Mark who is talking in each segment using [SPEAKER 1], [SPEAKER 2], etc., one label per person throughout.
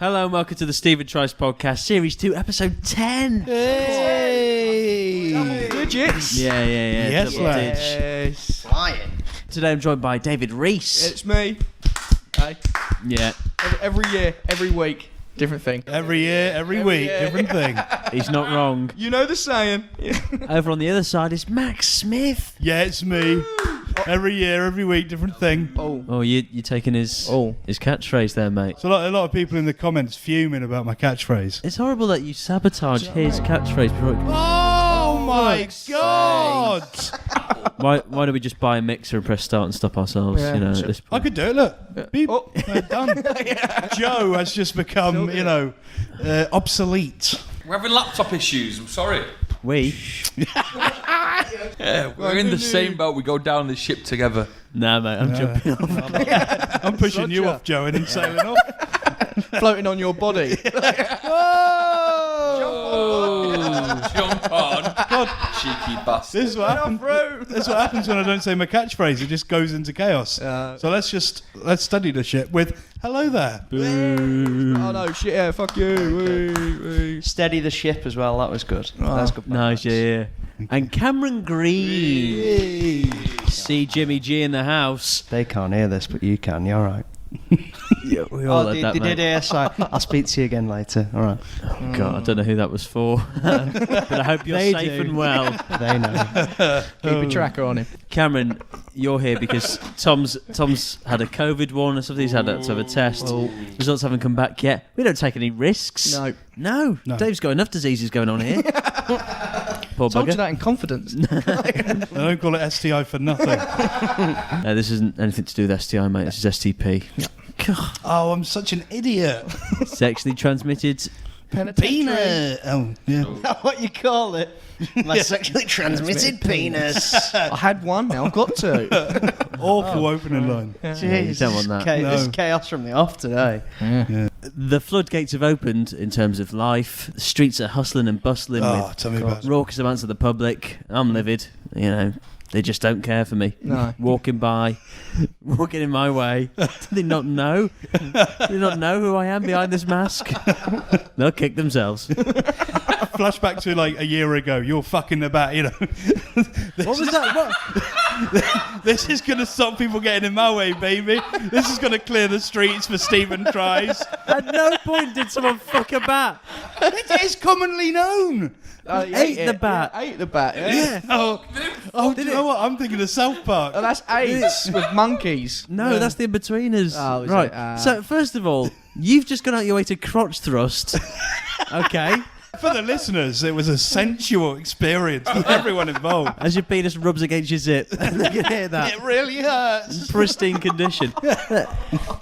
[SPEAKER 1] Hello and welcome to the Stephen Tries Podcast, Series 2, Episode 10.
[SPEAKER 2] Hey! Digits!
[SPEAKER 1] Yeah.
[SPEAKER 2] Yes,
[SPEAKER 1] lads.
[SPEAKER 2] Flying.
[SPEAKER 1] Today I'm joined by David Reese.
[SPEAKER 3] It's me. Hey.
[SPEAKER 1] Yeah.
[SPEAKER 3] Every year, every week, different thing.
[SPEAKER 2] Every year, every week,
[SPEAKER 3] year.
[SPEAKER 2] different thing.
[SPEAKER 1] He's not wrong.
[SPEAKER 3] You know the saying.
[SPEAKER 1] Over on the other side is Max Smith.
[SPEAKER 2] Yeah, it's me. Every year, every week, different thing.
[SPEAKER 1] Oh, you're taking his catchphrase there, mate.
[SPEAKER 2] So a lot of people in the comments fuming about my catchphrase.
[SPEAKER 1] It's horrible that you sabotage his catchphrase before
[SPEAKER 2] Oh my God!
[SPEAKER 1] Why don't we just buy a mixer and press start and stop ourselves?
[SPEAKER 3] Yeah,
[SPEAKER 1] You know,
[SPEAKER 3] sure.
[SPEAKER 1] at this
[SPEAKER 2] I
[SPEAKER 1] point.
[SPEAKER 2] could do it, look. Beep. They're done. Joe has just become, obsolete.
[SPEAKER 4] We're having laptop issues, I'm sorry.
[SPEAKER 1] We?
[SPEAKER 4] Yeah, we're in the same boat, we go down the ship together.
[SPEAKER 1] Nah, mate, I'm jumping off.
[SPEAKER 2] I'm pushing you off, Joe, and then sailing off.
[SPEAKER 3] Floating on your body.
[SPEAKER 4] Jump on. God. Cheeky bastard.
[SPEAKER 2] This is what happens when I don't say my catchphrase. It just goes into chaos. So let's study the shit with hello there.
[SPEAKER 3] Oh no, shit, yeah, fuck you.
[SPEAKER 5] Steady the ship as well, that was good. That's good.
[SPEAKER 1] Nice, yeah. And Cameron Green. See Jimmy G in the house.
[SPEAKER 5] They can't hear this, but you can, you're alright.
[SPEAKER 1] Yeah, we all had that,
[SPEAKER 5] they
[SPEAKER 1] mate.
[SPEAKER 5] did hear, so I'll speak to you again later, alright.
[SPEAKER 1] Oh, God, I don't know who that was for. But I hope you're safe and well.
[SPEAKER 5] They know.
[SPEAKER 3] Keep a tracker on him.
[SPEAKER 1] Cameron, you're here because Tom's had a COVID one or something. He's had to have a test. Results haven't come back yet. We don't take any risks. No. Dave's got enough diseases going on here. Poor
[SPEAKER 3] Told you
[SPEAKER 1] bugger.
[SPEAKER 3] that in confidence.
[SPEAKER 2] I don't call it STI for nothing.
[SPEAKER 1] No, this isn't anything to do with STI, mate. This is STP. God.
[SPEAKER 2] Oh, I'm such an idiot.
[SPEAKER 1] Sexually transmitted.
[SPEAKER 2] Peanut. Oh, yeah.
[SPEAKER 5] That's what you call it. My sexually transmitted penis.
[SPEAKER 3] I had one, now I've got two.
[SPEAKER 2] Awful opening line.
[SPEAKER 1] You don't want that.
[SPEAKER 5] There's chaos from the off today.
[SPEAKER 1] The floodgates have opened in terms of life. The streets are hustling and bustling with
[SPEAKER 2] Tell me about it.
[SPEAKER 1] raucous amounts of the public. I'm livid. You know, they just don't care for me.
[SPEAKER 3] No.
[SPEAKER 1] Walking in my way. Do they not know? Do they not know who I am behind this mask? They'll kick themselves.
[SPEAKER 2] Flashback to like a year ago. You're fucking about,
[SPEAKER 1] What was that? What?
[SPEAKER 2] This is going to stop people getting in my way, baby. This is going to clear the streets for Stephen Tries.
[SPEAKER 1] At no point did someone fuck a bat.
[SPEAKER 2] It is commonly known.
[SPEAKER 1] Ate the bat.
[SPEAKER 3] Yeah, ate the bat, yeah.
[SPEAKER 2] Oh, do you know what? I'm thinking of South Park.
[SPEAKER 3] Oh, that's AIDS with monkeys.
[SPEAKER 1] No, that's the in-betweeners.
[SPEAKER 3] Oh, is
[SPEAKER 1] right.
[SPEAKER 3] it?
[SPEAKER 1] So, first of all, you've just gone out your way to crotch thrust. Okay.
[SPEAKER 2] For the listeners, it was a sensual experience for everyone involved.
[SPEAKER 1] As your penis rubs against your zip. And they can hear that.
[SPEAKER 2] It really hurts.
[SPEAKER 1] Pristine condition.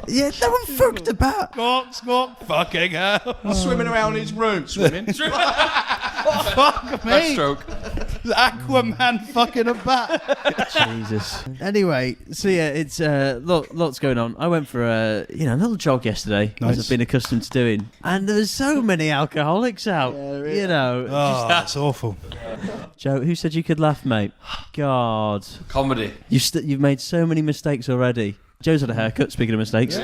[SPEAKER 1] Yeah, no one fucked a bat.
[SPEAKER 2] Squawk, squawk, fucking hell.
[SPEAKER 3] Swimming around his room. Swimming.
[SPEAKER 2] Fuck me.
[SPEAKER 4] Backstroke.
[SPEAKER 2] Aquaman fucking a bat.
[SPEAKER 1] Jesus. Anyway, so yeah, it's lots going on. I went for a little jog yesterday,
[SPEAKER 2] Nice.
[SPEAKER 1] as I've been accustomed to doing, and there's so many alcoholics out. You know,
[SPEAKER 2] Oh, that's awful.
[SPEAKER 1] Joe, who said you could laugh, mate? God,
[SPEAKER 4] Comedy.
[SPEAKER 1] you've made so many mistakes already. Joe's had a haircut. Speaking of mistakes,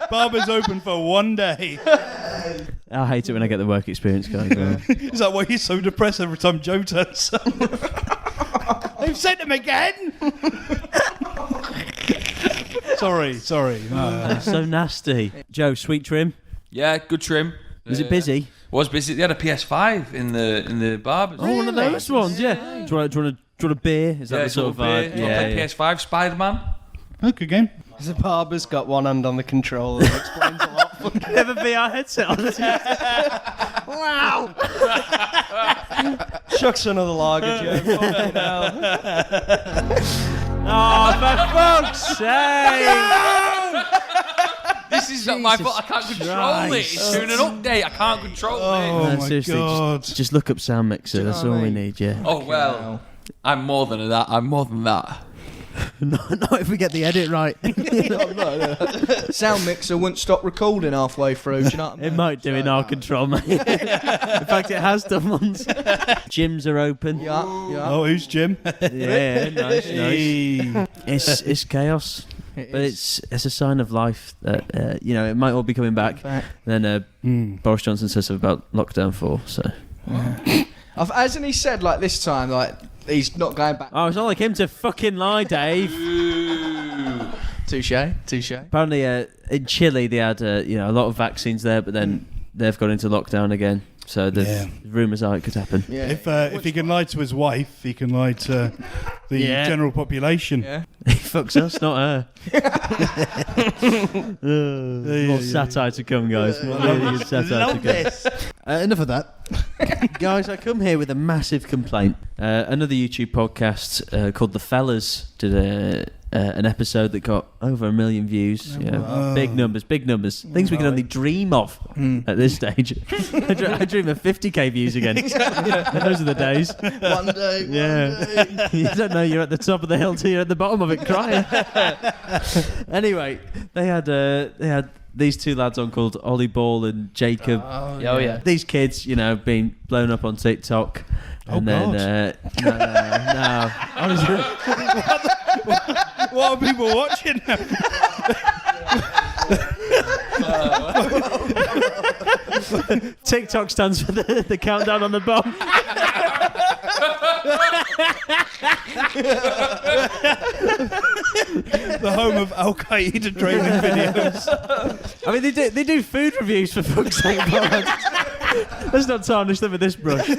[SPEAKER 2] Barber's open for one day.
[SPEAKER 1] I hate it when I get the work experience going.
[SPEAKER 2] Is that why he's so depressed every time Joe turns up? They've sent him again. Sorry. No.
[SPEAKER 1] So nasty. Joe, sweet trim.
[SPEAKER 4] Yeah, good trim.
[SPEAKER 1] Was it busy?
[SPEAKER 4] Was busy. They had a PS5 in the bar.
[SPEAKER 1] Oh, one of those ones, yeah. Do you want a beer? Is that
[SPEAKER 4] Yeah,
[SPEAKER 1] the sort of
[SPEAKER 4] beer.
[SPEAKER 1] vibe?
[SPEAKER 4] Yeah. PS5, Spider-Man.
[SPEAKER 2] Oh, good game.
[SPEAKER 5] The barber's got one hand on the controller. That explains a lot.
[SPEAKER 1] Never VR headset on.
[SPEAKER 5] Wow! Shucks another lager, Joe. Fucking hell.
[SPEAKER 1] Oh, for fuck's sake!
[SPEAKER 4] This is not my fault. I can't control it. It's doing an update. I can't control it.
[SPEAKER 2] Oh, my
[SPEAKER 1] seriously,
[SPEAKER 2] God.
[SPEAKER 1] just look up Sound Mixer. That's all we need, yeah.
[SPEAKER 4] Oh, well. I'm more than that.
[SPEAKER 1] Not if we get the edit right.
[SPEAKER 3] Sound mixer wouldn't stop recording halfway through. Do you know what I mean?
[SPEAKER 1] It might do in our control, mate. In fact, it has done once. Gyms are open.
[SPEAKER 3] Yeah.
[SPEAKER 2] Oh, who's Jim?
[SPEAKER 1] Yeah, nice. It's chaos. But it's a sign of life that it might all be coming back. Then Boris Johnson says something about lockdown 4. So
[SPEAKER 3] hasn't he said like this time like he's not going back?
[SPEAKER 1] it's not like him to fucking lie, Dave.
[SPEAKER 3] Touche.
[SPEAKER 1] Apparently, in Chile they had a lot of vaccines there, but then they've gone into lockdown again. So the rumours are it could happen.
[SPEAKER 3] Yeah.
[SPEAKER 2] If he can lie to his wife, he can lie to the general population.
[SPEAKER 1] Yeah. He fucks us, not her. More satire to come, guys. More really good satire to come. Enough of that. Guys, I come here with a massive complaint. Another YouTube podcast called The Fellas did an episode that got over 1 million views. Big numbers. Things we can only dream of at this stage. I dream of 50k views again. Those are the days.
[SPEAKER 3] One day.
[SPEAKER 1] You don't know you're at the top of the hill till you're at the bottom of it crying. Anyway, they had these two lads on called Ollie Ball and Jacob. These kids, being blown up on TikTok. And then no. Honestly,
[SPEAKER 2] what are people watching?
[SPEAKER 1] TikTok stands for the countdown on the bomb.
[SPEAKER 2] The home of Al Qaeda training videos.
[SPEAKER 1] I mean, they do food reviews for fuck's sake. Let's not tarnish them with this brush.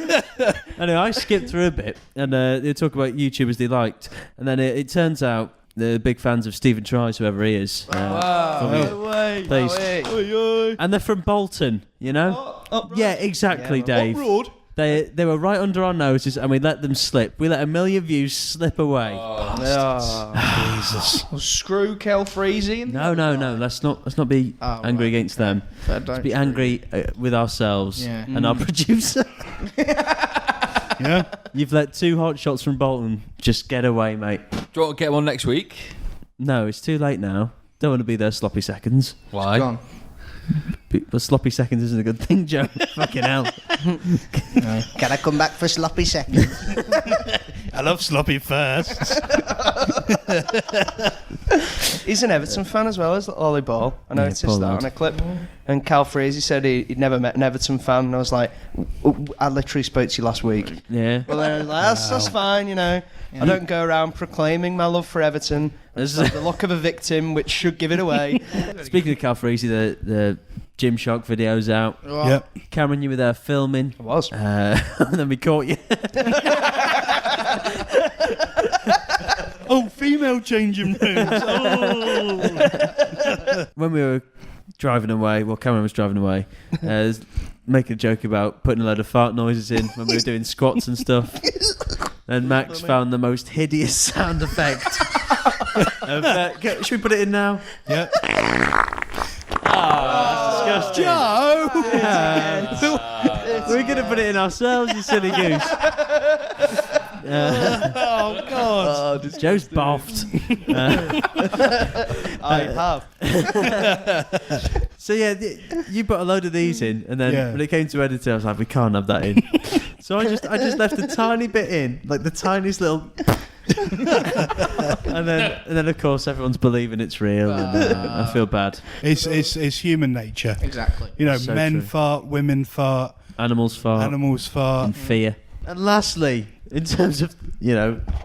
[SPEAKER 1] Anyway, I skipped through a bit, and they talk about YouTubers they liked, and then it turns out they're big fans of Stephen Tries, whoever he is. And they're from Bolton, Yeah, exactly, Dave.
[SPEAKER 2] Broad.
[SPEAKER 1] They were right under our noses, and we let them slip. We let 1 million views slip away.
[SPEAKER 2] Jesus.
[SPEAKER 3] Well, screw Kel Freezy.
[SPEAKER 1] No. Let's not be angry against them. Let's be angry with ourselves and our producer.
[SPEAKER 2] Yeah.
[SPEAKER 1] You've let 2 hot shots from Bolton just get away, mate.
[SPEAKER 4] Do you want to get one next week?
[SPEAKER 1] No, it's too late now. Don't want to be there sloppy seconds.
[SPEAKER 4] Why?
[SPEAKER 3] Gone.
[SPEAKER 1] But sloppy seconds isn't a good thing, Joe. Fucking hell.
[SPEAKER 5] Can I come back for sloppy seconds?
[SPEAKER 2] I love sloppy firsts.
[SPEAKER 5] He's an Everton fan as well as Ollie Ball. I noticed that on a clip. And Cal Frazee said he'd never met an Everton fan, and I was like, I literally spoke to you last week.
[SPEAKER 1] Yeah.
[SPEAKER 5] Well, then I was like, that's fine, I don't go around proclaiming my love for Everton. It's the look of a victim, which should give it away.
[SPEAKER 1] Speaking of Cal Freezy, the Gymshark video's out.
[SPEAKER 2] Yep.
[SPEAKER 1] Cameron, you were there filming.
[SPEAKER 5] I was.
[SPEAKER 1] And then we caught you.
[SPEAKER 2] Oh, female changing rooms. Oh.
[SPEAKER 1] When we were driving away, Cameron was driving away, making a joke about putting a load of fart noises in when we were doing squats and stuff. And Max found the most hideous sound effect. Should we put it in now?
[SPEAKER 2] Yeah.
[SPEAKER 1] Oh, disgusting.
[SPEAKER 2] Joe!
[SPEAKER 1] We're going to put it in ourselves, you silly goose.
[SPEAKER 2] Oh, God.
[SPEAKER 1] Joe's boffed.
[SPEAKER 5] I have.
[SPEAKER 1] So, you put a load of these in, and then when it came to editing, I was like, we can't have that in. So I just left a tiny bit in, like the tiniest little... and then of course everyone's believing it's real, and I feel bad.
[SPEAKER 2] It's human nature.
[SPEAKER 3] Exactly.
[SPEAKER 2] So men
[SPEAKER 1] true.
[SPEAKER 2] Fart, women fart,
[SPEAKER 1] Animals fart,
[SPEAKER 2] and
[SPEAKER 1] fear. And lastly, in terms of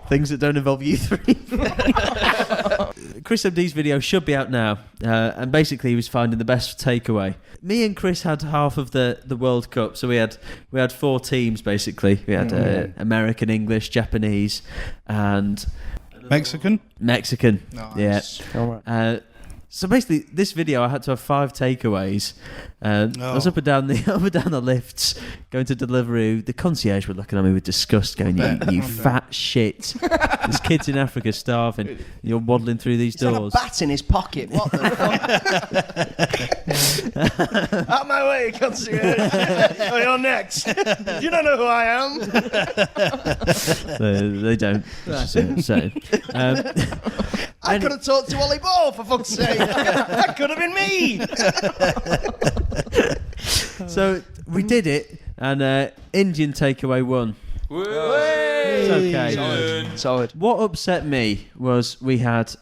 [SPEAKER 1] things that don't involve you three, Chris MD's video should be out now, and basically he was finding the best takeaway. Me and Chris had half of the World Cup, so we had 4 teams basically. We had American, English, Japanese, and
[SPEAKER 2] Mexican.
[SPEAKER 3] Nice.
[SPEAKER 1] Yeah. All right. So basically, this video I had to have 5 takeaways. I was up and down the lifts, going to Deliveroo. The concierge were looking at me with disgust, going, "You fat shit! There's kids in Africa starving. You're waddling through these doors."
[SPEAKER 5] He's had a bat in his pocket. What the fuck? Out my way, concierge! Oh, you're next. You don't know who I am.
[SPEAKER 1] They don't. So,
[SPEAKER 5] I could have talked to Ollie Ball, for fuck's sake. That could have been me.
[SPEAKER 1] So we did it, and Indian takeaway won. It's okay.
[SPEAKER 5] Solid.
[SPEAKER 1] What upset me was we had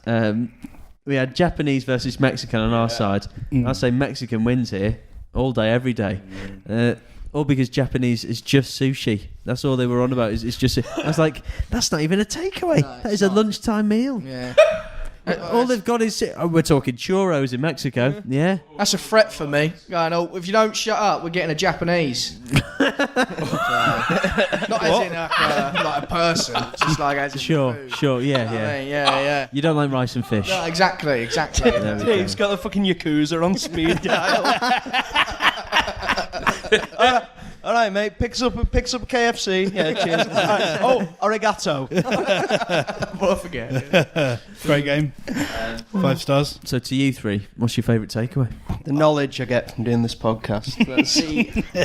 [SPEAKER 1] we had Japanese versus Mexican on our side. I say Mexican wins here all day, every day. All because Japanese is just sushi. That's all they were on about. It's just. I was like, that's not even a takeaway.
[SPEAKER 3] No,
[SPEAKER 1] that is a lunchtime meal.
[SPEAKER 3] Yeah.
[SPEAKER 1] All they've got is. We're talking churros in Mexico. Yeah.
[SPEAKER 3] That's a threat for me. Going, oh, if you don't shut up, we're getting a Japanese. Not as in like a person, just like as in
[SPEAKER 1] Sure. Yeah.
[SPEAKER 3] I mean, yeah.
[SPEAKER 1] You don't like rice and fish.
[SPEAKER 3] No, exactly.
[SPEAKER 5] Dave's got the fucking Yakuza on speed dial. All right, mate. Picks up KFC. Yeah, cheers. Right. Oh, arigato.
[SPEAKER 3] What forget?
[SPEAKER 2] Great game. 5 stars.
[SPEAKER 1] So to you three, what's your favourite takeaway?
[SPEAKER 5] The knowledge I get from doing this podcast.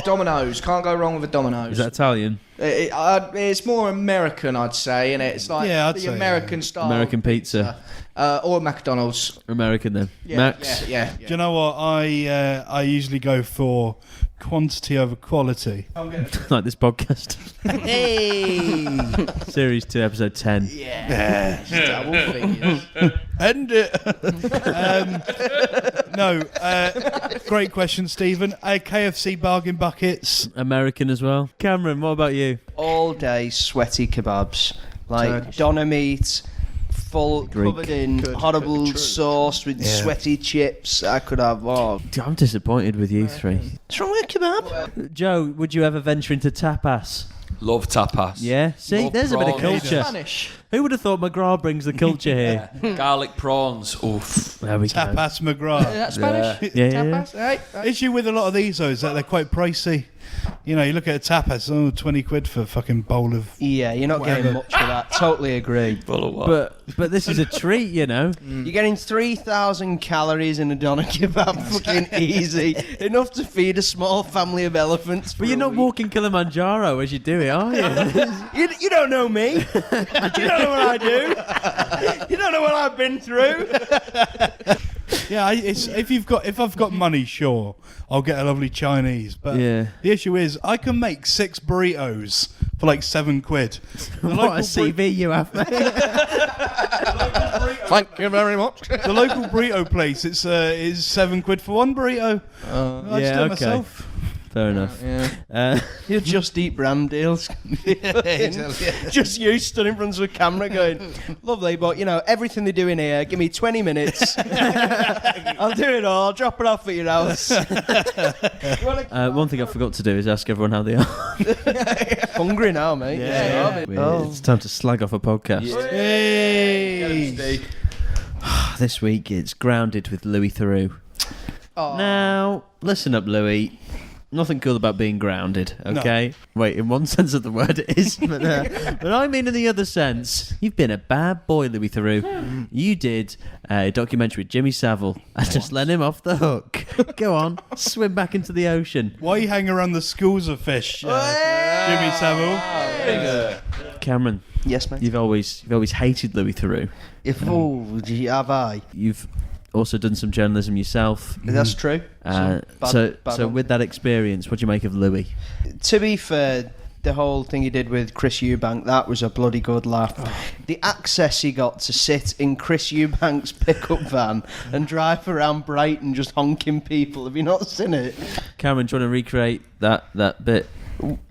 [SPEAKER 3] Dominoes. Can't go wrong with a Dominoes.
[SPEAKER 1] Is that Italian?
[SPEAKER 3] It's more American, I'd say, and it's like the American style.
[SPEAKER 1] American pizza.
[SPEAKER 3] Or McDonald's.
[SPEAKER 1] American then.
[SPEAKER 3] Yeah,
[SPEAKER 1] Max?
[SPEAKER 3] Yeah.
[SPEAKER 2] Do you know what? I usually go for quantity over quality.
[SPEAKER 1] Like this podcast.
[SPEAKER 5] Hey.
[SPEAKER 1] Series 2, episode 10.
[SPEAKER 3] Yeah. Double figures.
[SPEAKER 2] End it. No. Great question, Stephen. KFC bargain buckets.
[SPEAKER 1] American as well. Cameron, what about you?
[SPEAKER 5] All day sweaty kebabs. Like
[SPEAKER 3] Turkish.
[SPEAKER 5] doner meat,
[SPEAKER 1] Greek.
[SPEAKER 5] covered in horrible sauce with sweaty chips. I could have. Oh.
[SPEAKER 1] I'm disappointed with you three.
[SPEAKER 5] What's wrong with kebab?
[SPEAKER 1] Joe, would you ever venture into tapas?
[SPEAKER 4] Love tapas.
[SPEAKER 1] Yeah? See,
[SPEAKER 4] Love
[SPEAKER 1] there's a bit of
[SPEAKER 4] prawns.
[SPEAKER 1] culture.
[SPEAKER 3] Spanish.
[SPEAKER 1] Who would have thought McGrath brings the culture here?
[SPEAKER 4] Garlic prawns. Oof.
[SPEAKER 1] There we go.
[SPEAKER 2] Tapas McGrath.
[SPEAKER 3] Is that Spanish?
[SPEAKER 1] Yeah.
[SPEAKER 3] Tapas? Right.
[SPEAKER 2] Issue with a lot of these though is that they're quite pricey. You know, you look at a tapas, 20 quid for a fucking bowl of.
[SPEAKER 5] Yeah, you're not getting much for that. Totally agree.
[SPEAKER 4] Full of what?
[SPEAKER 1] But this is a treat, you know.
[SPEAKER 5] You're getting 3,000 calories in a doner kebab, fucking easy. Enough to feed a small family of elephants.
[SPEAKER 1] But you're not walking Kilimanjaro as you do it, are you?
[SPEAKER 5] You don't know me. You don't know what I do. You don't know what I've been through.
[SPEAKER 2] Yeah, if I've got money, sure, I'll get a lovely Chinese. But
[SPEAKER 1] Yeah.
[SPEAKER 2] the issue is, I can make 6 burritos for like 7 quid.
[SPEAKER 1] What a CV you have, mate.
[SPEAKER 3] Thank you very much.
[SPEAKER 2] The local burrito place, it's 7 quid for 1 burrito. I just do it myself.
[SPEAKER 1] Fair enough.
[SPEAKER 5] You just eat brand deals. Just you stood in front of a camera going, lovely, but you know, everything they do in here, give me 20 minutes. I'll do it all, drop it off at your house.
[SPEAKER 1] One thing I forgot to do is ask everyone how they are.
[SPEAKER 5] Hungry now, mate.
[SPEAKER 1] It's time to slag off a podcast.
[SPEAKER 2] Hey.
[SPEAKER 1] This week it's Grounded with Louis Theroux. Now, listen up, Louis. Nothing cool about being grounded, okay? No. Wait, in one sense of the word it is, but I mean in the other sense. You've been a bad boy, Louis Theroux. You did a documentary with Jimmy Savile and just let him off the hook. Go on, swim back into the ocean.
[SPEAKER 2] Why you hang around the schools of fish, Jimmy Savile?
[SPEAKER 1] Cameron.
[SPEAKER 5] Yes, mate.
[SPEAKER 1] You've always hated Louis Theroux.
[SPEAKER 5] Have I?
[SPEAKER 1] You've also done some journalism yourself.
[SPEAKER 5] That's true.
[SPEAKER 1] So with that experience, what do you make of Louis?
[SPEAKER 5] To be fair, the whole thing he did with Chris Eubank, that was a bloody good laugh. The access he got to sit in Chris Eubank's pickup van and drive around Brighton just honking people. Have you not seen it?
[SPEAKER 1] Cameron, do you want to recreate that bit?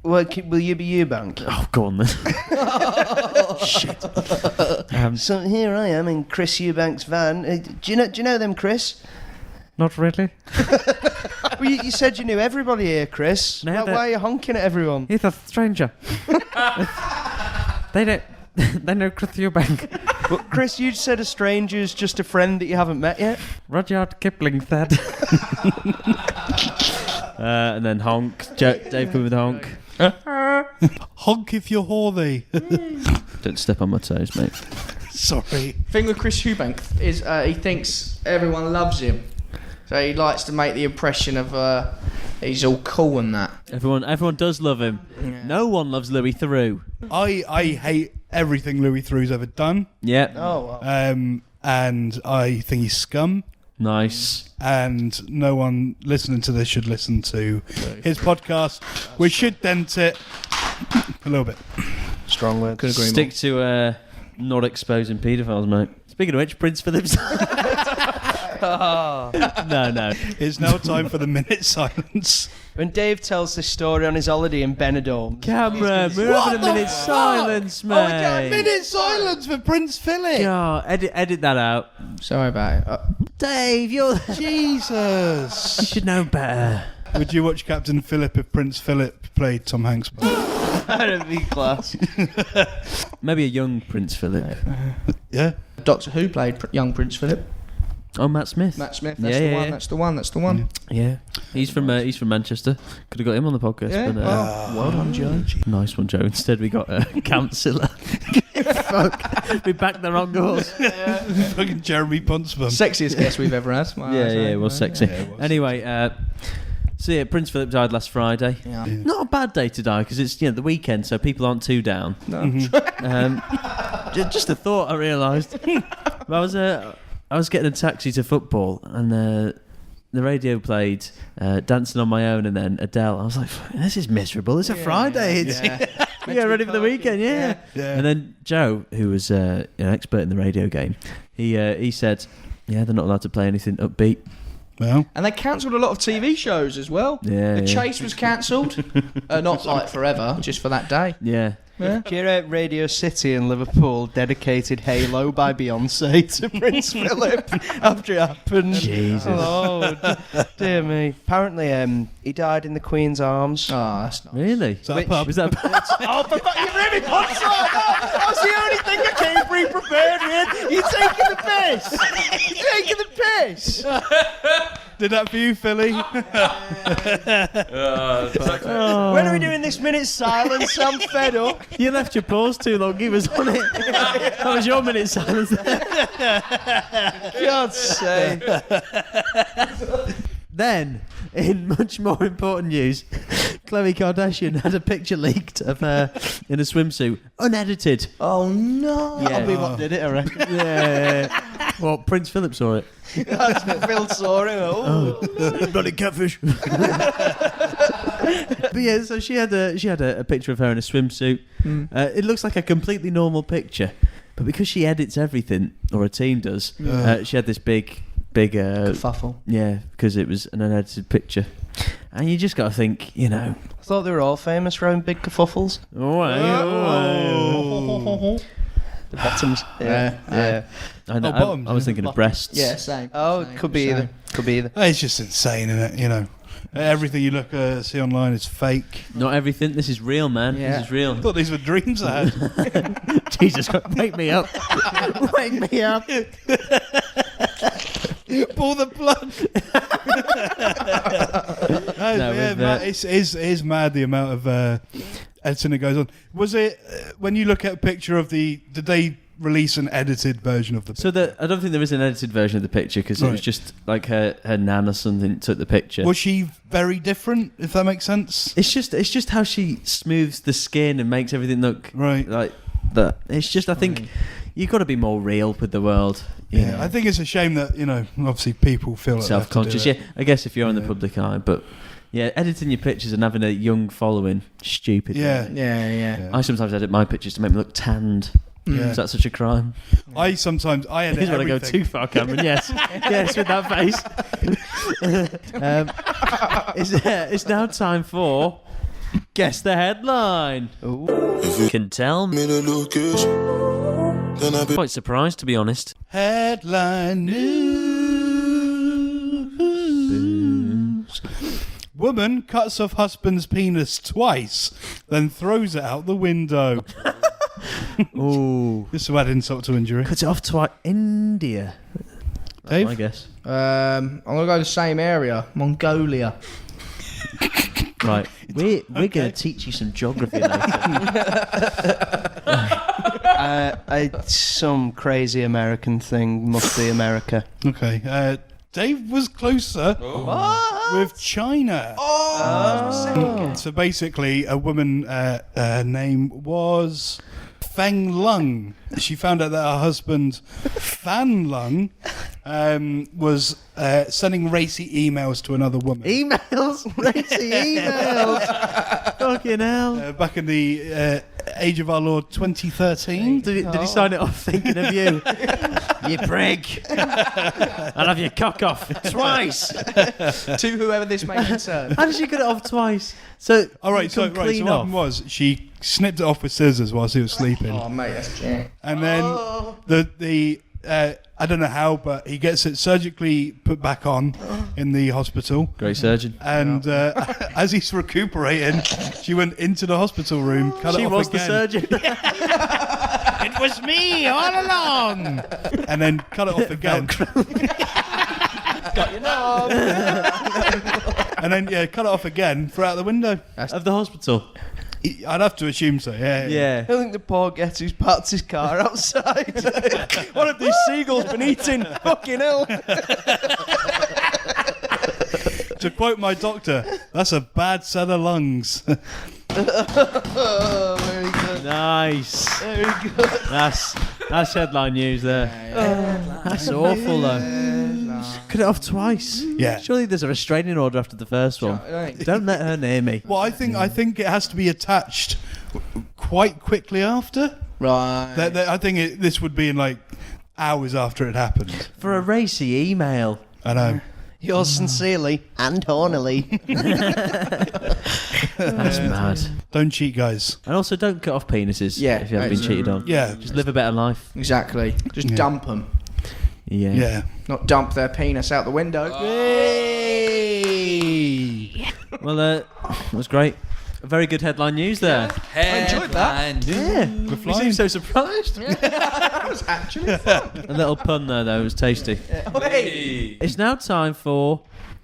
[SPEAKER 5] Well, will you be Eubank?
[SPEAKER 1] Oh, go on then. Shit.
[SPEAKER 5] So here I am in Chris Eubank's van. Do you know them, Chris?
[SPEAKER 1] Not really.
[SPEAKER 5] Well, you said you knew everybody here, Chris.
[SPEAKER 1] No,
[SPEAKER 5] Why are you honking at everyone?
[SPEAKER 1] He's a stranger. They know Chris Eubank.
[SPEAKER 5] Well, Chris, you said a stranger's just a friend that you haven't met yet.
[SPEAKER 1] Rudyard Kipling said. And then honk. Dave come with honk.
[SPEAKER 2] Honk if you're horny.
[SPEAKER 1] Don't step on my toes, mate.
[SPEAKER 2] Sorry.
[SPEAKER 3] Thing with Chris Eubank is he thinks everyone loves him, so he likes to make the impression of he's all cool and that.
[SPEAKER 1] Everyone does love him. Yeah. No one loves Louis Theroux.
[SPEAKER 2] I hate everything Louis Theroux's ever done.
[SPEAKER 1] Yeah.
[SPEAKER 5] Oh, wow.
[SPEAKER 2] And I think he's scum.
[SPEAKER 1] Nice.
[SPEAKER 2] And no one listening to this should listen to his podcast. We should dent it a little bit.
[SPEAKER 5] Strong word.
[SPEAKER 1] Stick to not exposing paedophiles, mate. Speaking of which, Prince Philip's. No.
[SPEAKER 2] It's now time for the minute silence.
[SPEAKER 5] When Dave tells this story on his holiday in Benidorm,
[SPEAKER 1] Cameron, we're having a minute silence, mate.
[SPEAKER 2] Oh, we got a minute silence for Prince Philip.
[SPEAKER 1] God, edit that out.
[SPEAKER 3] Sorry about it.
[SPEAKER 1] Dave, you're. You
[SPEAKER 2] Jesus.
[SPEAKER 1] should know better.
[SPEAKER 2] Would you watch Captain Philip if Prince Philip played Tom Hanks' part?
[SPEAKER 5] that'd be class.
[SPEAKER 1] Maybe a young Prince Philip.
[SPEAKER 2] Yeah.
[SPEAKER 3] Doctor Who played young Prince Philip.
[SPEAKER 1] Oh, Matt Smith.
[SPEAKER 3] Matt Smith.
[SPEAKER 1] Yeah,
[SPEAKER 3] That's the
[SPEAKER 1] yeah,
[SPEAKER 3] one.
[SPEAKER 1] yeah.
[SPEAKER 3] That's the one.
[SPEAKER 1] Yeah, he's from Manchester. Could have got him on the podcast.
[SPEAKER 3] Yeah.
[SPEAKER 1] But,
[SPEAKER 3] Well done, Joe.
[SPEAKER 1] nice one, Joe. Instead, we got a councillor. Fuck, we backed the wrong horse.
[SPEAKER 2] Fucking Jeremy Puntsbum.
[SPEAKER 3] Sexiest guest we've ever had.
[SPEAKER 1] It was sexy.
[SPEAKER 2] Yeah, it was.
[SPEAKER 1] Anyway, so yeah, Prince Philip died last Friday.
[SPEAKER 3] Yeah.
[SPEAKER 1] Not a bad day to die because it's the weekend, so people aren't too down.
[SPEAKER 3] No.
[SPEAKER 1] Just a thought I realised. I was getting a taxi to football and the radio played Dancing on My Own and then Adele. I was like, this is miserable. It's a Friday. It's ready for the weekend, yeah. And then Joe, who was an expert in the radio game, he said, they're not allowed to play anything upbeat.
[SPEAKER 2] Well,
[SPEAKER 3] And they cancelled a lot of TV shows as well.
[SPEAKER 1] Yeah,
[SPEAKER 3] The
[SPEAKER 1] yeah.
[SPEAKER 3] Chase was cancelled. Not like forever, just for that day.
[SPEAKER 1] Yeah.
[SPEAKER 3] Yeah.
[SPEAKER 5] Do you know Radio City in Liverpool dedicated Halo by Beyonce to Prince Philip after it happened?
[SPEAKER 1] Jesus.
[SPEAKER 5] Oh, dear me. Apparently, he died in the Queen's arms.
[SPEAKER 3] Oh, that's nice.
[SPEAKER 1] Really?
[SPEAKER 2] is that a pub?
[SPEAKER 1] Was that
[SPEAKER 5] Oh, for fuck, you really put That's the only thing I came pre-prepared with. You're taking the piss. You're taking the piss.
[SPEAKER 2] Did that for you, Philly?
[SPEAKER 5] When are we doing this minute silence? I'm fed up.
[SPEAKER 1] You left your pause too long. He was on it. That was your minute silence.
[SPEAKER 5] God's sake.
[SPEAKER 1] Then, in much more important news, Khloe Kardashian had a picture leaked of her in a swimsuit, unedited.
[SPEAKER 3] Oh, no.
[SPEAKER 5] That'll be what did it, I reckon.
[SPEAKER 1] Yeah. Well, Prince Philip saw it.
[SPEAKER 5] Phil saw it. Oh.
[SPEAKER 1] Bloody catfish. But yeah, so she had a picture of her in a swimsuit. It looks like a completely normal picture, but because she edits everything, or her team does, she had this big
[SPEAKER 3] Kerfuffle.
[SPEAKER 1] yeah, because it was an unedited picture, and you just got to think,
[SPEAKER 5] I thought they were all famous for having big kerfuffles. The bottoms. Yeah.
[SPEAKER 1] I know.
[SPEAKER 2] bottoms,
[SPEAKER 1] I was thinking of breasts.
[SPEAKER 3] Yeah, same.
[SPEAKER 5] Oh,
[SPEAKER 3] Same,
[SPEAKER 5] could be
[SPEAKER 3] same.
[SPEAKER 5] either. Could be either.
[SPEAKER 2] It's just insane, isn't it? Everything you see online is fake.
[SPEAKER 1] Not everything. This is real, man.
[SPEAKER 3] Yeah.
[SPEAKER 1] This is real.
[SPEAKER 2] I thought these were dreams I had.
[SPEAKER 1] Jesus Christ, wake me up. Wake me up.
[SPEAKER 2] Pull the plug. It is mad the amount of editing that goes on. Was it when you look at a picture of did they release an edited version of the picture?
[SPEAKER 1] I don't think there is an edited version of the picture because it was just like her nan or something took the picture.
[SPEAKER 2] Was she very different, if that makes sense?
[SPEAKER 1] It's just how she smooths the skin and makes everything look
[SPEAKER 2] Right.
[SPEAKER 1] like that. It's just, I think you've got to be more real with the world. You know.
[SPEAKER 2] I think it's a shame that, obviously people feel like
[SPEAKER 1] Self-conscious.
[SPEAKER 2] they have to do
[SPEAKER 1] Yeah, I guess if you're in the public eye, but yeah, editing your pictures and having a young following, stupid.
[SPEAKER 2] Yeah.
[SPEAKER 3] Yeah.
[SPEAKER 1] I sometimes edit my pictures to make me look tanned.
[SPEAKER 2] Yeah.
[SPEAKER 1] Is that such a crime?
[SPEAKER 2] I edit
[SPEAKER 1] Here's when I go
[SPEAKER 2] everything.
[SPEAKER 1] too far, Cameron. Yes, yes, with that face. It's now time for Guess the Headline.
[SPEAKER 5] Ooh.
[SPEAKER 1] Can tell me. Quite surprised, to be honest.
[SPEAKER 2] Headline news. Woman cuts off husband's penis twice, then throws it out the window.
[SPEAKER 1] Ooh.
[SPEAKER 2] This is add insult to injury.
[SPEAKER 1] Cut it off to India.
[SPEAKER 2] Dave?
[SPEAKER 1] I guess.
[SPEAKER 3] I'm going to go the same area. Mongolia.
[SPEAKER 1] Right. We're going to teach you some geography later.
[SPEAKER 5] Some crazy American thing. Must be America.
[SPEAKER 2] Okay. Dave was closer with China. So basically, a woman, her name was Feng Lung. She found out that her husband, Fan Lung, was sending racy emails to another woman.
[SPEAKER 1] Emails? Racy emails. Fucking hell.
[SPEAKER 2] Back in the age of our Lord 2013.
[SPEAKER 1] Did he sign it off thinking of you? You prig. I'll have your cock off twice.
[SPEAKER 3] To whoever this may concern.
[SPEAKER 1] How did she get it off twice? So,
[SPEAKER 2] All right, so what happened was she snipped it off with scissors whilst he was sleeping.
[SPEAKER 3] Oh, mate, that's jack.
[SPEAKER 2] And then the I don't know how, but he gets it surgically put back on in the hospital.
[SPEAKER 1] Great surgeon.
[SPEAKER 2] And as he's recuperating, she went into the hospital room, cut it
[SPEAKER 1] She
[SPEAKER 2] off
[SPEAKER 1] was
[SPEAKER 2] again.
[SPEAKER 1] the surgeon.
[SPEAKER 2] It was me all along. And then cut it off again.
[SPEAKER 3] Got your knob.
[SPEAKER 2] And then cut it off again, throw it out the window.
[SPEAKER 1] Of the hospital.
[SPEAKER 2] I'd have to assume so. Yeah.
[SPEAKER 5] I think the poor gets who's parked his car outside. What have these seagulls been eating? Fucking hell.
[SPEAKER 2] To quote my doctor, that's a bad set of lungs.
[SPEAKER 5] Oh, very good.
[SPEAKER 1] Nice.
[SPEAKER 5] Very good.
[SPEAKER 1] That's headline news there. That's awful though. Cut it off twice.
[SPEAKER 2] Yeah.
[SPEAKER 1] Surely there's a restraining order after the first one. Don't let her near me.
[SPEAKER 2] Well, I think it has to be attached quite quickly after.
[SPEAKER 3] Right.
[SPEAKER 2] I think this would be in like hours after it happened.
[SPEAKER 1] For a racy email.
[SPEAKER 2] I know.
[SPEAKER 5] Yours sincerely and hornily.
[SPEAKER 1] That's mad.
[SPEAKER 2] Don't cheat, guys.
[SPEAKER 1] And also don't cut off penises
[SPEAKER 3] Yeah,
[SPEAKER 1] if you haven't been cheated on.
[SPEAKER 2] Yeah.
[SPEAKER 1] Just live a better life.
[SPEAKER 3] Exactly. Just dump them.
[SPEAKER 1] Yeah.
[SPEAKER 2] Yeah.
[SPEAKER 3] Not dump their penis out the window.
[SPEAKER 1] Well, that was great. A very good headline news there.
[SPEAKER 3] I enjoyed that.
[SPEAKER 1] Yeah.
[SPEAKER 2] We're
[SPEAKER 1] You
[SPEAKER 2] flying.
[SPEAKER 1] seem so surprised.
[SPEAKER 3] That was actually
[SPEAKER 1] A little pun there, though. It was tasty.
[SPEAKER 3] Hey.
[SPEAKER 1] It's now time for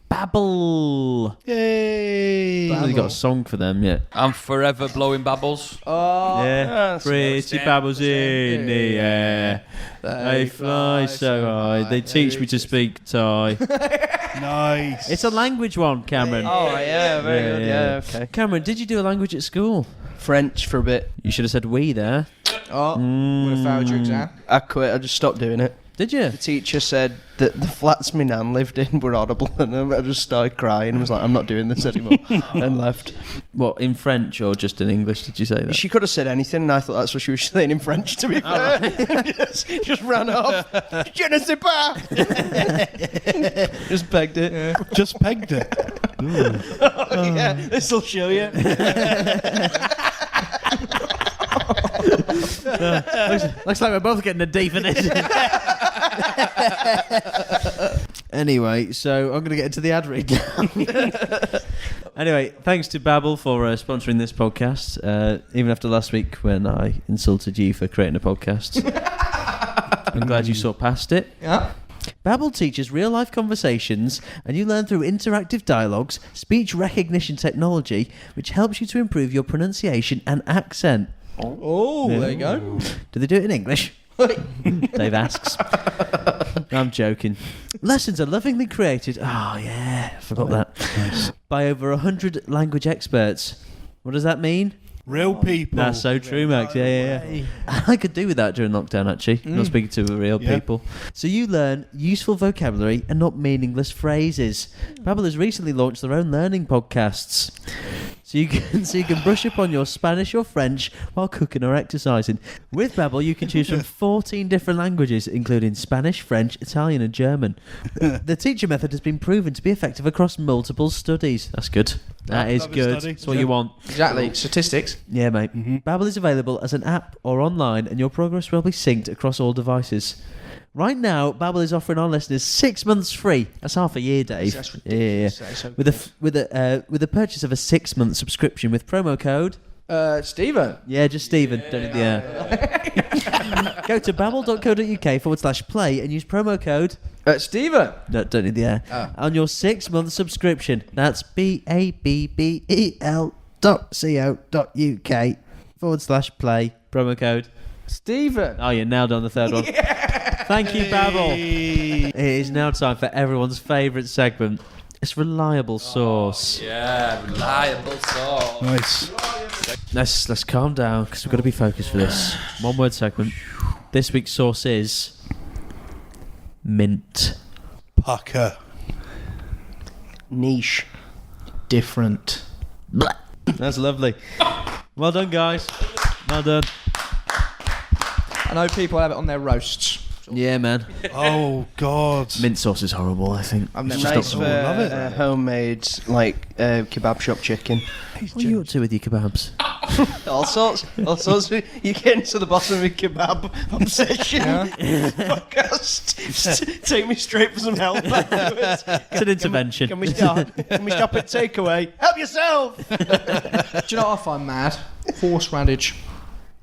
[SPEAKER 1] Babble.
[SPEAKER 2] Yay.
[SPEAKER 1] Haven't really got a song for them yet.
[SPEAKER 4] I'm forever blowing bubbles.
[SPEAKER 3] Oh,
[SPEAKER 1] Yeah. Pretty babbles in the air. They fly so high. They teach me to speak Thai.
[SPEAKER 2] Nice.
[SPEAKER 1] It's a language one, Cameron.
[SPEAKER 5] Oh, yeah, very
[SPEAKER 1] Yeah,
[SPEAKER 5] good.
[SPEAKER 1] yeah.
[SPEAKER 5] Yeah, okay.
[SPEAKER 1] Cameron, did you do a language at school?
[SPEAKER 5] French for a bit.
[SPEAKER 1] You should have said we there.
[SPEAKER 3] would have failed your exam.
[SPEAKER 5] I quit. I just stopped doing it.
[SPEAKER 1] Did you?
[SPEAKER 5] The teacher said that the flats my nan lived in were audible, and I just started crying and was like, I'm not doing this anymore, and left.
[SPEAKER 1] What, in French or just in English did you say that?
[SPEAKER 5] She could have said anything, and I thought that's what she was saying in French, to be fair. just ran off. Je ne sais pas. Just pegged it.
[SPEAKER 2] Just pegged it.
[SPEAKER 5] Oh, yeah, this'll show you.
[SPEAKER 1] Looks like we're both getting a D for this. Anyway, so I'm going to get into the ad read now. Anyway, thanks to Babbel for sponsoring this podcast. Even after last week when I insulted you for creating a podcast. I'm glad you saw past it.
[SPEAKER 3] Yeah.
[SPEAKER 1] Babbel teaches real-life conversations, and you learn through interactive dialogues, speech recognition technology, which helps you to improve your pronunciation and accent.
[SPEAKER 3] Oh, there you go.
[SPEAKER 1] Do they do it in English? Dave asks. I'm joking. Lessons are lovingly created. Oh, yeah. I forgot that.
[SPEAKER 2] Nice.
[SPEAKER 1] By over 100 language experts. What does that mean?
[SPEAKER 2] Real people.
[SPEAKER 1] That's so true, Max. Yeah. I could do with that during lockdown, actually. Not speaking to real people. So you learn useful vocabulary and not meaningless phrases. Babbel has recently launched their own learning podcasts. So you can brush up on your Spanish or French while cooking or exercising. With Babbel, you can choose from 14 different languages, including Spanish, French, Italian, and German. The teacher method has been proven to be effective across multiple studies. That's good. That is
[SPEAKER 2] Love a
[SPEAKER 1] good.
[SPEAKER 2] study.
[SPEAKER 1] That's what you want.
[SPEAKER 3] Exactly. Statistics.
[SPEAKER 1] Yeah, mate. Babbel is available as an app or online, and your progress will be synced across all devices. Right now, Babbel is offering our listeners 6 months free. That's half a year, Dave.
[SPEAKER 3] That's ridiculous.
[SPEAKER 1] Yeah.
[SPEAKER 3] That is so
[SPEAKER 1] With a purchase of a 6-month subscription with promo code.
[SPEAKER 3] Stephen.
[SPEAKER 1] Yeah, just Stephen. Don't need the Go to babbel.co.uk/play and use promo code.
[SPEAKER 3] Stephen.
[SPEAKER 1] No, don't need the on your 6-month subscription. That's babbel.co.uk/play promo code.
[SPEAKER 3] Stephen.
[SPEAKER 1] Oh, you nailed it on the third one. Thank you, Babbel. It is now time for everyone's favourite segment. It's Reliable Source.
[SPEAKER 4] Yeah, reliable source.
[SPEAKER 2] Nice.
[SPEAKER 1] Let's calm down because we've got to be focused for this. One word segment. This week's source is mint.
[SPEAKER 2] Pucker.
[SPEAKER 5] Niche.
[SPEAKER 3] Different.
[SPEAKER 1] That's lovely. Well done, guys. Well done.
[SPEAKER 3] I know people have it on their roasts.
[SPEAKER 1] Yeah, man.
[SPEAKER 2] Oh God.
[SPEAKER 1] Mint sauce is horrible, I think.
[SPEAKER 3] I've never
[SPEAKER 5] Nice
[SPEAKER 3] done
[SPEAKER 5] for
[SPEAKER 3] it.
[SPEAKER 2] love it.
[SPEAKER 5] homemade, like kebab shop chicken.
[SPEAKER 1] What are you up to with your kebabs?
[SPEAKER 5] All sorts. You get into the bottom of your kebab obsession. Podcast. Take me straight for some help afterwards.
[SPEAKER 1] It's an intervention.
[SPEAKER 5] Can we stop at takeaway? Help yourself.
[SPEAKER 3] Do you know what I find mad? Horseradish.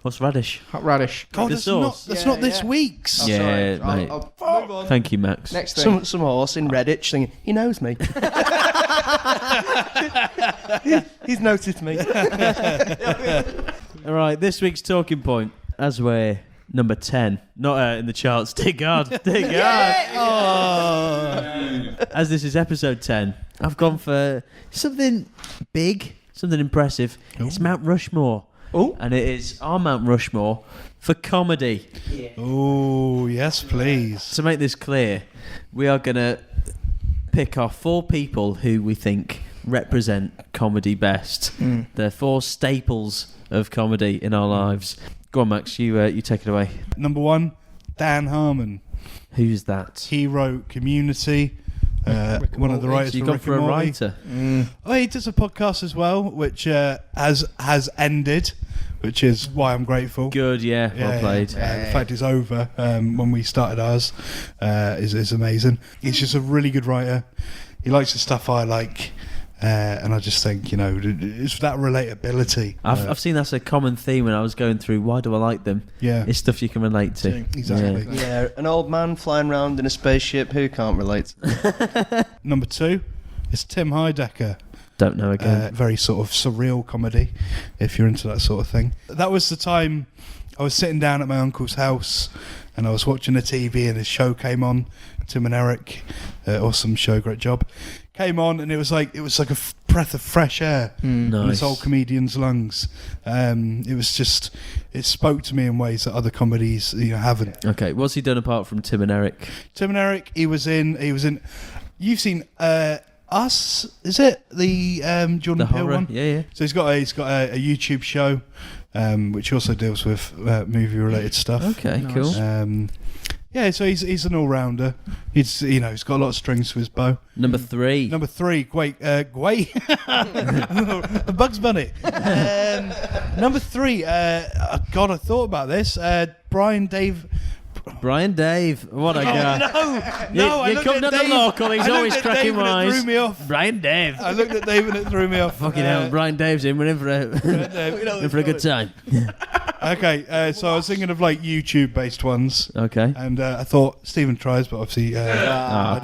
[SPEAKER 1] What's radish?
[SPEAKER 3] Radish.
[SPEAKER 2] God,
[SPEAKER 1] The
[SPEAKER 2] that's
[SPEAKER 1] sauce?
[SPEAKER 2] not this week's.
[SPEAKER 1] Yeah,
[SPEAKER 3] Sorry.
[SPEAKER 1] mate.
[SPEAKER 3] I'll move on.
[SPEAKER 1] Thank you, Max.
[SPEAKER 3] Next thing.
[SPEAKER 5] Some horse in Redditch thinking, he knows me. He's noticed me.
[SPEAKER 1] All right, this week's talking point, as we're number 10, not in the charts. Dear God, dear God. Oh. As this is episode 10, I've gone for something big, something impressive. It's Mount Rushmore.
[SPEAKER 3] Oh.
[SPEAKER 1] And it is our Mount Rushmore for comedy.
[SPEAKER 2] Oh yes, please.
[SPEAKER 1] To make this clear, we are going to pick our 4 people who we think represent comedy best. They're 4 staples of comedy in our lives. Go on, Max, you take it away.
[SPEAKER 2] Number 1, Dan Harmon.
[SPEAKER 1] Who's that?
[SPEAKER 2] He wrote Community. One of the writers
[SPEAKER 1] So you
[SPEAKER 2] for
[SPEAKER 1] gone
[SPEAKER 2] Rick
[SPEAKER 1] for
[SPEAKER 2] and
[SPEAKER 1] a
[SPEAKER 2] Morty.
[SPEAKER 1] writer?
[SPEAKER 2] Oh, he does a podcast as well, which has ended, which is why I'm grateful.
[SPEAKER 1] Good, yeah, well played.
[SPEAKER 2] The fact it's over when we started ours is amazing. He's just a really good writer. He likes the stuff I like, and I just think, it's that relatability.
[SPEAKER 1] I've seen that's a common theme when I was going through why do I like them.
[SPEAKER 2] Yeah.
[SPEAKER 1] It's stuff you can relate to.
[SPEAKER 2] Exactly.
[SPEAKER 5] Yeah, an old man flying around in a spaceship. Who can't relate?
[SPEAKER 2] Number 2 is Tim Heidecker.
[SPEAKER 1] Don't know again.
[SPEAKER 2] Very sort of surreal comedy, if you're into that sort of thing. That was the time I was sitting down at my uncle's house and I was watching the TV and his show came on. Tim and Eric, awesome show, great job. Came on and it was like a breath of fresh air in
[SPEAKER 1] Nice.
[SPEAKER 2] this old comedian's lungs. It spoke to me in ways that other comedies haven't.
[SPEAKER 1] Okay, what's he done apart from Tim and Eric?
[SPEAKER 2] Tim and Eric, he was in. You've seen Us? Is it the Jordan
[SPEAKER 1] The
[SPEAKER 2] Peele
[SPEAKER 1] horror?
[SPEAKER 2] one?
[SPEAKER 1] Yeah.
[SPEAKER 2] So he's got a YouTube show, which also deals with movie related stuff.
[SPEAKER 1] Okay, cool.
[SPEAKER 2] Yeah, so he's an all rounder. He's got a lot of strings to his bow.
[SPEAKER 1] Number 3.
[SPEAKER 2] Number 3, Gway. Bugs Bunny. Number 3, God, I thought about this. Brian Dave.
[SPEAKER 1] What a guy.
[SPEAKER 2] No,
[SPEAKER 1] you come down the local, he's always cracking wise.
[SPEAKER 2] It threw me off.
[SPEAKER 1] Brian Dave.
[SPEAKER 2] I looked at Dave and it threw me off.
[SPEAKER 1] Fucking hell, Brian Dave's in. We're in for a good time.
[SPEAKER 2] Okay, so I was thinking of like YouTube-based ones.
[SPEAKER 1] Okay.
[SPEAKER 2] And I thought Stephen tries, but obviously I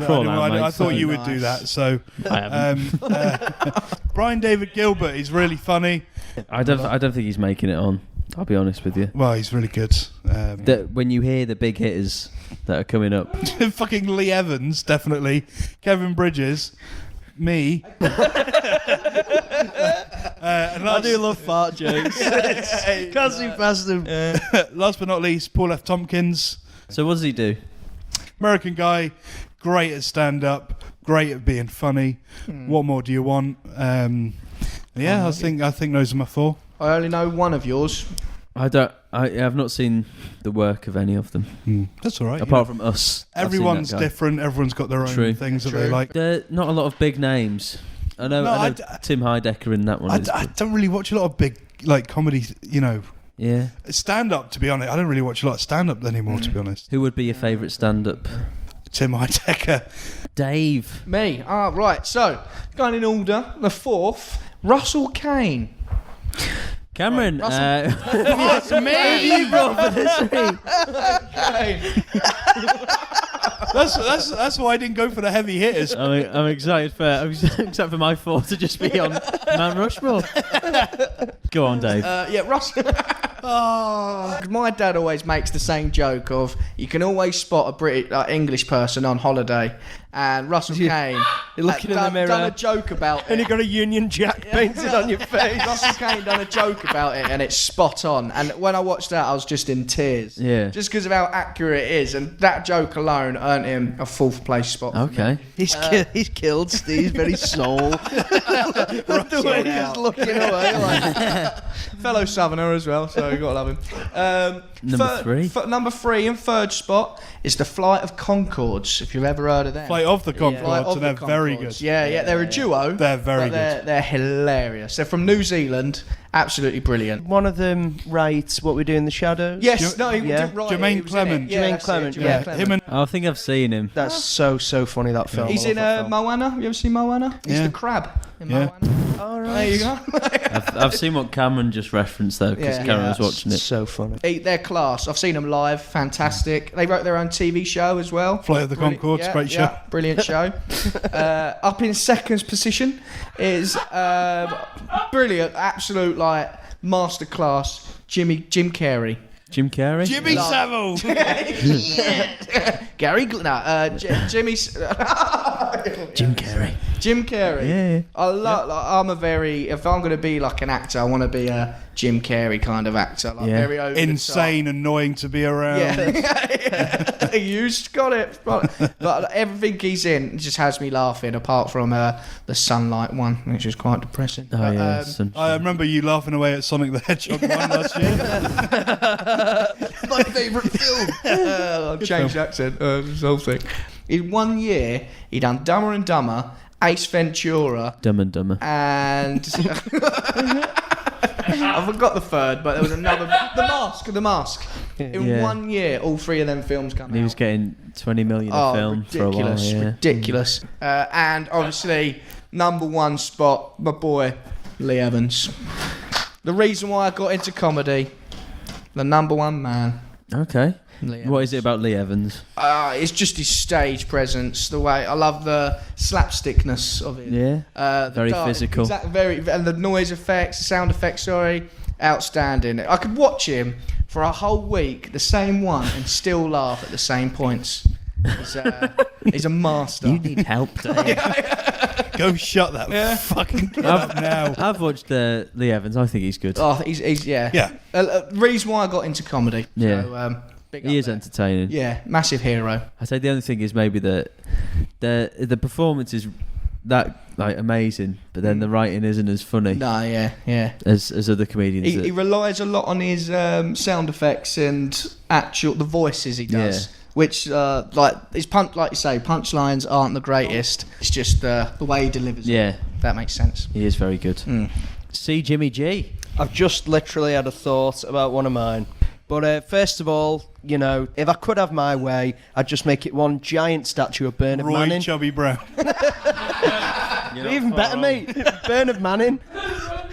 [SPEAKER 2] thought you would do that. So
[SPEAKER 1] I haven't.
[SPEAKER 2] Brian David Gilbert, he's really funny.
[SPEAKER 1] I don't think he's making it on. I'll be honest with you.
[SPEAKER 2] Well, he's really good.
[SPEAKER 1] When you hear the big hitters that are coming up,
[SPEAKER 2] Fucking Lee Evans, definitely. Kevin Bridges, me.
[SPEAKER 5] I do love fart jokes. Can't see past them.
[SPEAKER 2] Last but not least, Paul F. Tompkins,
[SPEAKER 1] so what does he do?
[SPEAKER 2] American guy, great at stand-up, great at being funny. What more do you want? I think those are my 4.
[SPEAKER 3] I only know one of yours.
[SPEAKER 1] I've not seen the work of any of them.
[SPEAKER 2] That's all right.
[SPEAKER 1] Apart from Us. I've seen
[SPEAKER 2] Everyone's
[SPEAKER 1] that guy.
[SPEAKER 2] different. Everyone's got their own
[SPEAKER 1] True.
[SPEAKER 2] things that they like.
[SPEAKER 1] There are not a lot of big names. I know Tim Heidecker in that one.
[SPEAKER 2] I don't really watch a lot of big comedy.
[SPEAKER 1] Yeah.
[SPEAKER 2] Stand up. To be honest, I don't really watch a lot of stand up anymore. To be honest,
[SPEAKER 1] Who would be your favourite stand-up?
[SPEAKER 2] Tim Heidecker.
[SPEAKER 1] Dave.
[SPEAKER 3] Me. Right. So, going in order. The 4th, Russell Kane.
[SPEAKER 1] Cameron.
[SPEAKER 2] That's me.
[SPEAKER 1] You brought for this week.
[SPEAKER 2] That's why I didn't go for the heavy hitters.
[SPEAKER 1] I'm excited for my 4 to just be on Mount Rushmore. Go on, Dave.
[SPEAKER 3] Russell. My dad always makes the same joke of you can always spot a British English person on holiday, and Russell Kane.
[SPEAKER 5] You're looking in the mirror.
[SPEAKER 3] Done a joke about it.
[SPEAKER 5] And you got a Union Jack painted on your face.
[SPEAKER 3] Russell Kane done a joke about it, and it's spot on. And when I watched that, I was just in tears.
[SPEAKER 1] Yeah.
[SPEAKER 3] Just because of how accurate it is, and that joke alone earned him a 4th place spot.
[SPEAKER 1] Okay.
[SPEAKER 5] He's killed Steve's very soul. The way he's looking away. Like,
[SPEAKER 3] Fellow Southerner as well, so you got to love him. Number 3 and 3rd spot is the Flight of Conchords, if you've ever heard of them.
[SPEAKER 2] Flight of the Conchords,
[SPEAKER 3] Flight of
[SPEAKER 2] and
[SPEAKER 3] the
[SPEAKER 2] they're very
[SPEAKER 3] Conchords.
[SPEAKER 2] good.
[SPEAKER 3] Yeah, they're a duo.
[SPEAKER 2] They're very
[SPEAKER 3] good. They're hilarious. They're from New Zealand. Absolutely brilliant.
[SPEAKER 5] one of them writes What We Do in the Shadows.
[SPEAKER 3] Yes, no, he didn't write it,
[SPEAKER 2] Jermaine
[SPEAKER 3] he was in
[SPEAKER 2] Clement.
[SPEAKER 3] it.
[SPEAKER 5] Jermaine
[SPEAKER 3] that's it,
[SPEAKER 5] Clement,
[SPEAKER 3] Jermaine
[SPEAKER 5] yeah.
[SPEAKER 3] Clement.
[SPEAKER 2] Him and
[SPEAKER 1] I think I've seen him.
[SPEAKER 5] That's so funny, that film.
[SPEAKER 3] He's
[SPEAKER 5] I
[SPEAKER 3] in
[SPEAKER 5] love that film.
[SPEAKER 3] Moana. Have you ever seen Moana? He's
[SPEAKER 5] Yeah.
[SPEAKER 3] the crab in
[SPEAKER 2] Yeah.
[SPEAKER 3] Moana.
[SPEAKER 5] All
[SPEAKER 3] There you go.
[SPEAKER 1] I've seen what Cameron just referenced though, because
[SPEAKER 3] Yeah.
[SPEAKER 1] Cameron was watching it.
[SPEAKER 5] So funny.
[SPEAKER 3] They're class. I've seen them live. Fantastic. They wrote their own TV show as well.
[SPEAKER 2] Flight of the Conchords, great show.
[SPEAKER 3] Brilliant show. Up in 2nd position is brilliant, absolute like masterclass. Jim Carrey.
[SPEAKER 1] Jim Carrey?
[SPEAKER 2] Jimmy Savile.
[SPEAKER 3] Gary. Jimmy.
[SPEAKER 1] Jim Carrey.
[SPEAKER 3] Jim Carrey.
[SPEAKER 1] Yeah.
[SPEAKER 3] If I'm going to be like an actor, I want to be a Jim Carrey kind of actor. Like
[SPEAKER 1] Yeah.
[SPEAKER 3] very over the top.
[SPEAKER 2] Insane, annoying to be around.
[SPEAKER 3] Yeah. You just got it. But everything he's in just has me laughing, apart from the Sunlight one, which is quite depressing.
[SPEAKER 1] Oh,
[SPEAKER 3] But,
[SPEAKER 1] yeah.
[SPEAKER 2] I remember you laughing away at Sonic the Hedgehog 1 last year.
[SPEAKER 3] my favourite film. I've changed accent. This whole thing. In 1 year, he done Dumber and Dumber, Ace Ventura,
[SPEAKER 1] Dumb and Dumber.
[SPEAKER 3] and I forgot the third, but there was another. The Mask. In
[SPEAKER 1] Yeah.
[SPEAKER 3] 1 year, all 3 of them films come out.
[SPEAKER 1] He was getting 20 million a film for a while. Yeah.
[SPEAKER 3] Ridiculous. And obviously, number 1 spot, my boy, Lee Evans. The reason why I got into comedy, the number 1 man.
[SPEAKER 1] Okay.
[SPEAKER 3] Lee
[SPEAKER 1] What is it about Lee Evans?
[SPEAKER 3] It's just his stage presence, the way I love the slapstickness of it.
[SPEAKER 1] Yeah.
[SPEAKER 3] The
[SPEAKER 1] Very physical.
[SPEAKER 3] And the noise effects, the sound effects. Sorry, outstanding. I could watch him for a whole week, the same one, and still laugh at the same points. He's a master.
[SPEAKER 1] You need help, Dave.
[SPEAKER 2] Go shut that fucking kid up now.
[SPEAKER 1] I've watched Lee Evans. I think he's good.
[SPEAKER 3] Oh, he's yeah.
[SPEAKER 2] Yeah.
[SPEAKER 3] Reason why I got into comedy.
[SPEAKER 1] Yeah.
[SPEAKER 3] So, big
[SPEAKER 1] He
[SPEAKER 3] up
[SPEAKER 1] is
[SPEAKER 3] there.
[SPEAKER 1] entertaining.
[SPEAKER 3] Yeah, massive hero.
[SPEAKER 1] I say the only thing is maybe that the performance is that like amazing, but then the writing isn't as funny
[SPEAKER 3] No, yeah.
[SPEAKER 1] as other comedians.
[SPEAKER 3] He relies a lot on his sound effects and the voices he does.
[SPEAKER 1] Yeah.
[SPEAKER 3] Which, like you say, punchlines aren't the greatest. It's just the way he delivers it.
[SPEAKER 1] Yeah,
[SPEAKER 3] If that makes sense.
[SPEAKER 1] he is very good. See Jimmy G.
[SPEAKER 5] I've just literally had a thought about one of mine. But first of all, if I could have my way, I'd just make it one giant statue of Bernard
[SPEAKER 2] Roy
[SPEAKER 5] Manning.
[SPEAKER 2] Chubby Brown.
[SPEAKER 5] Even better, mate. Bernard Manning.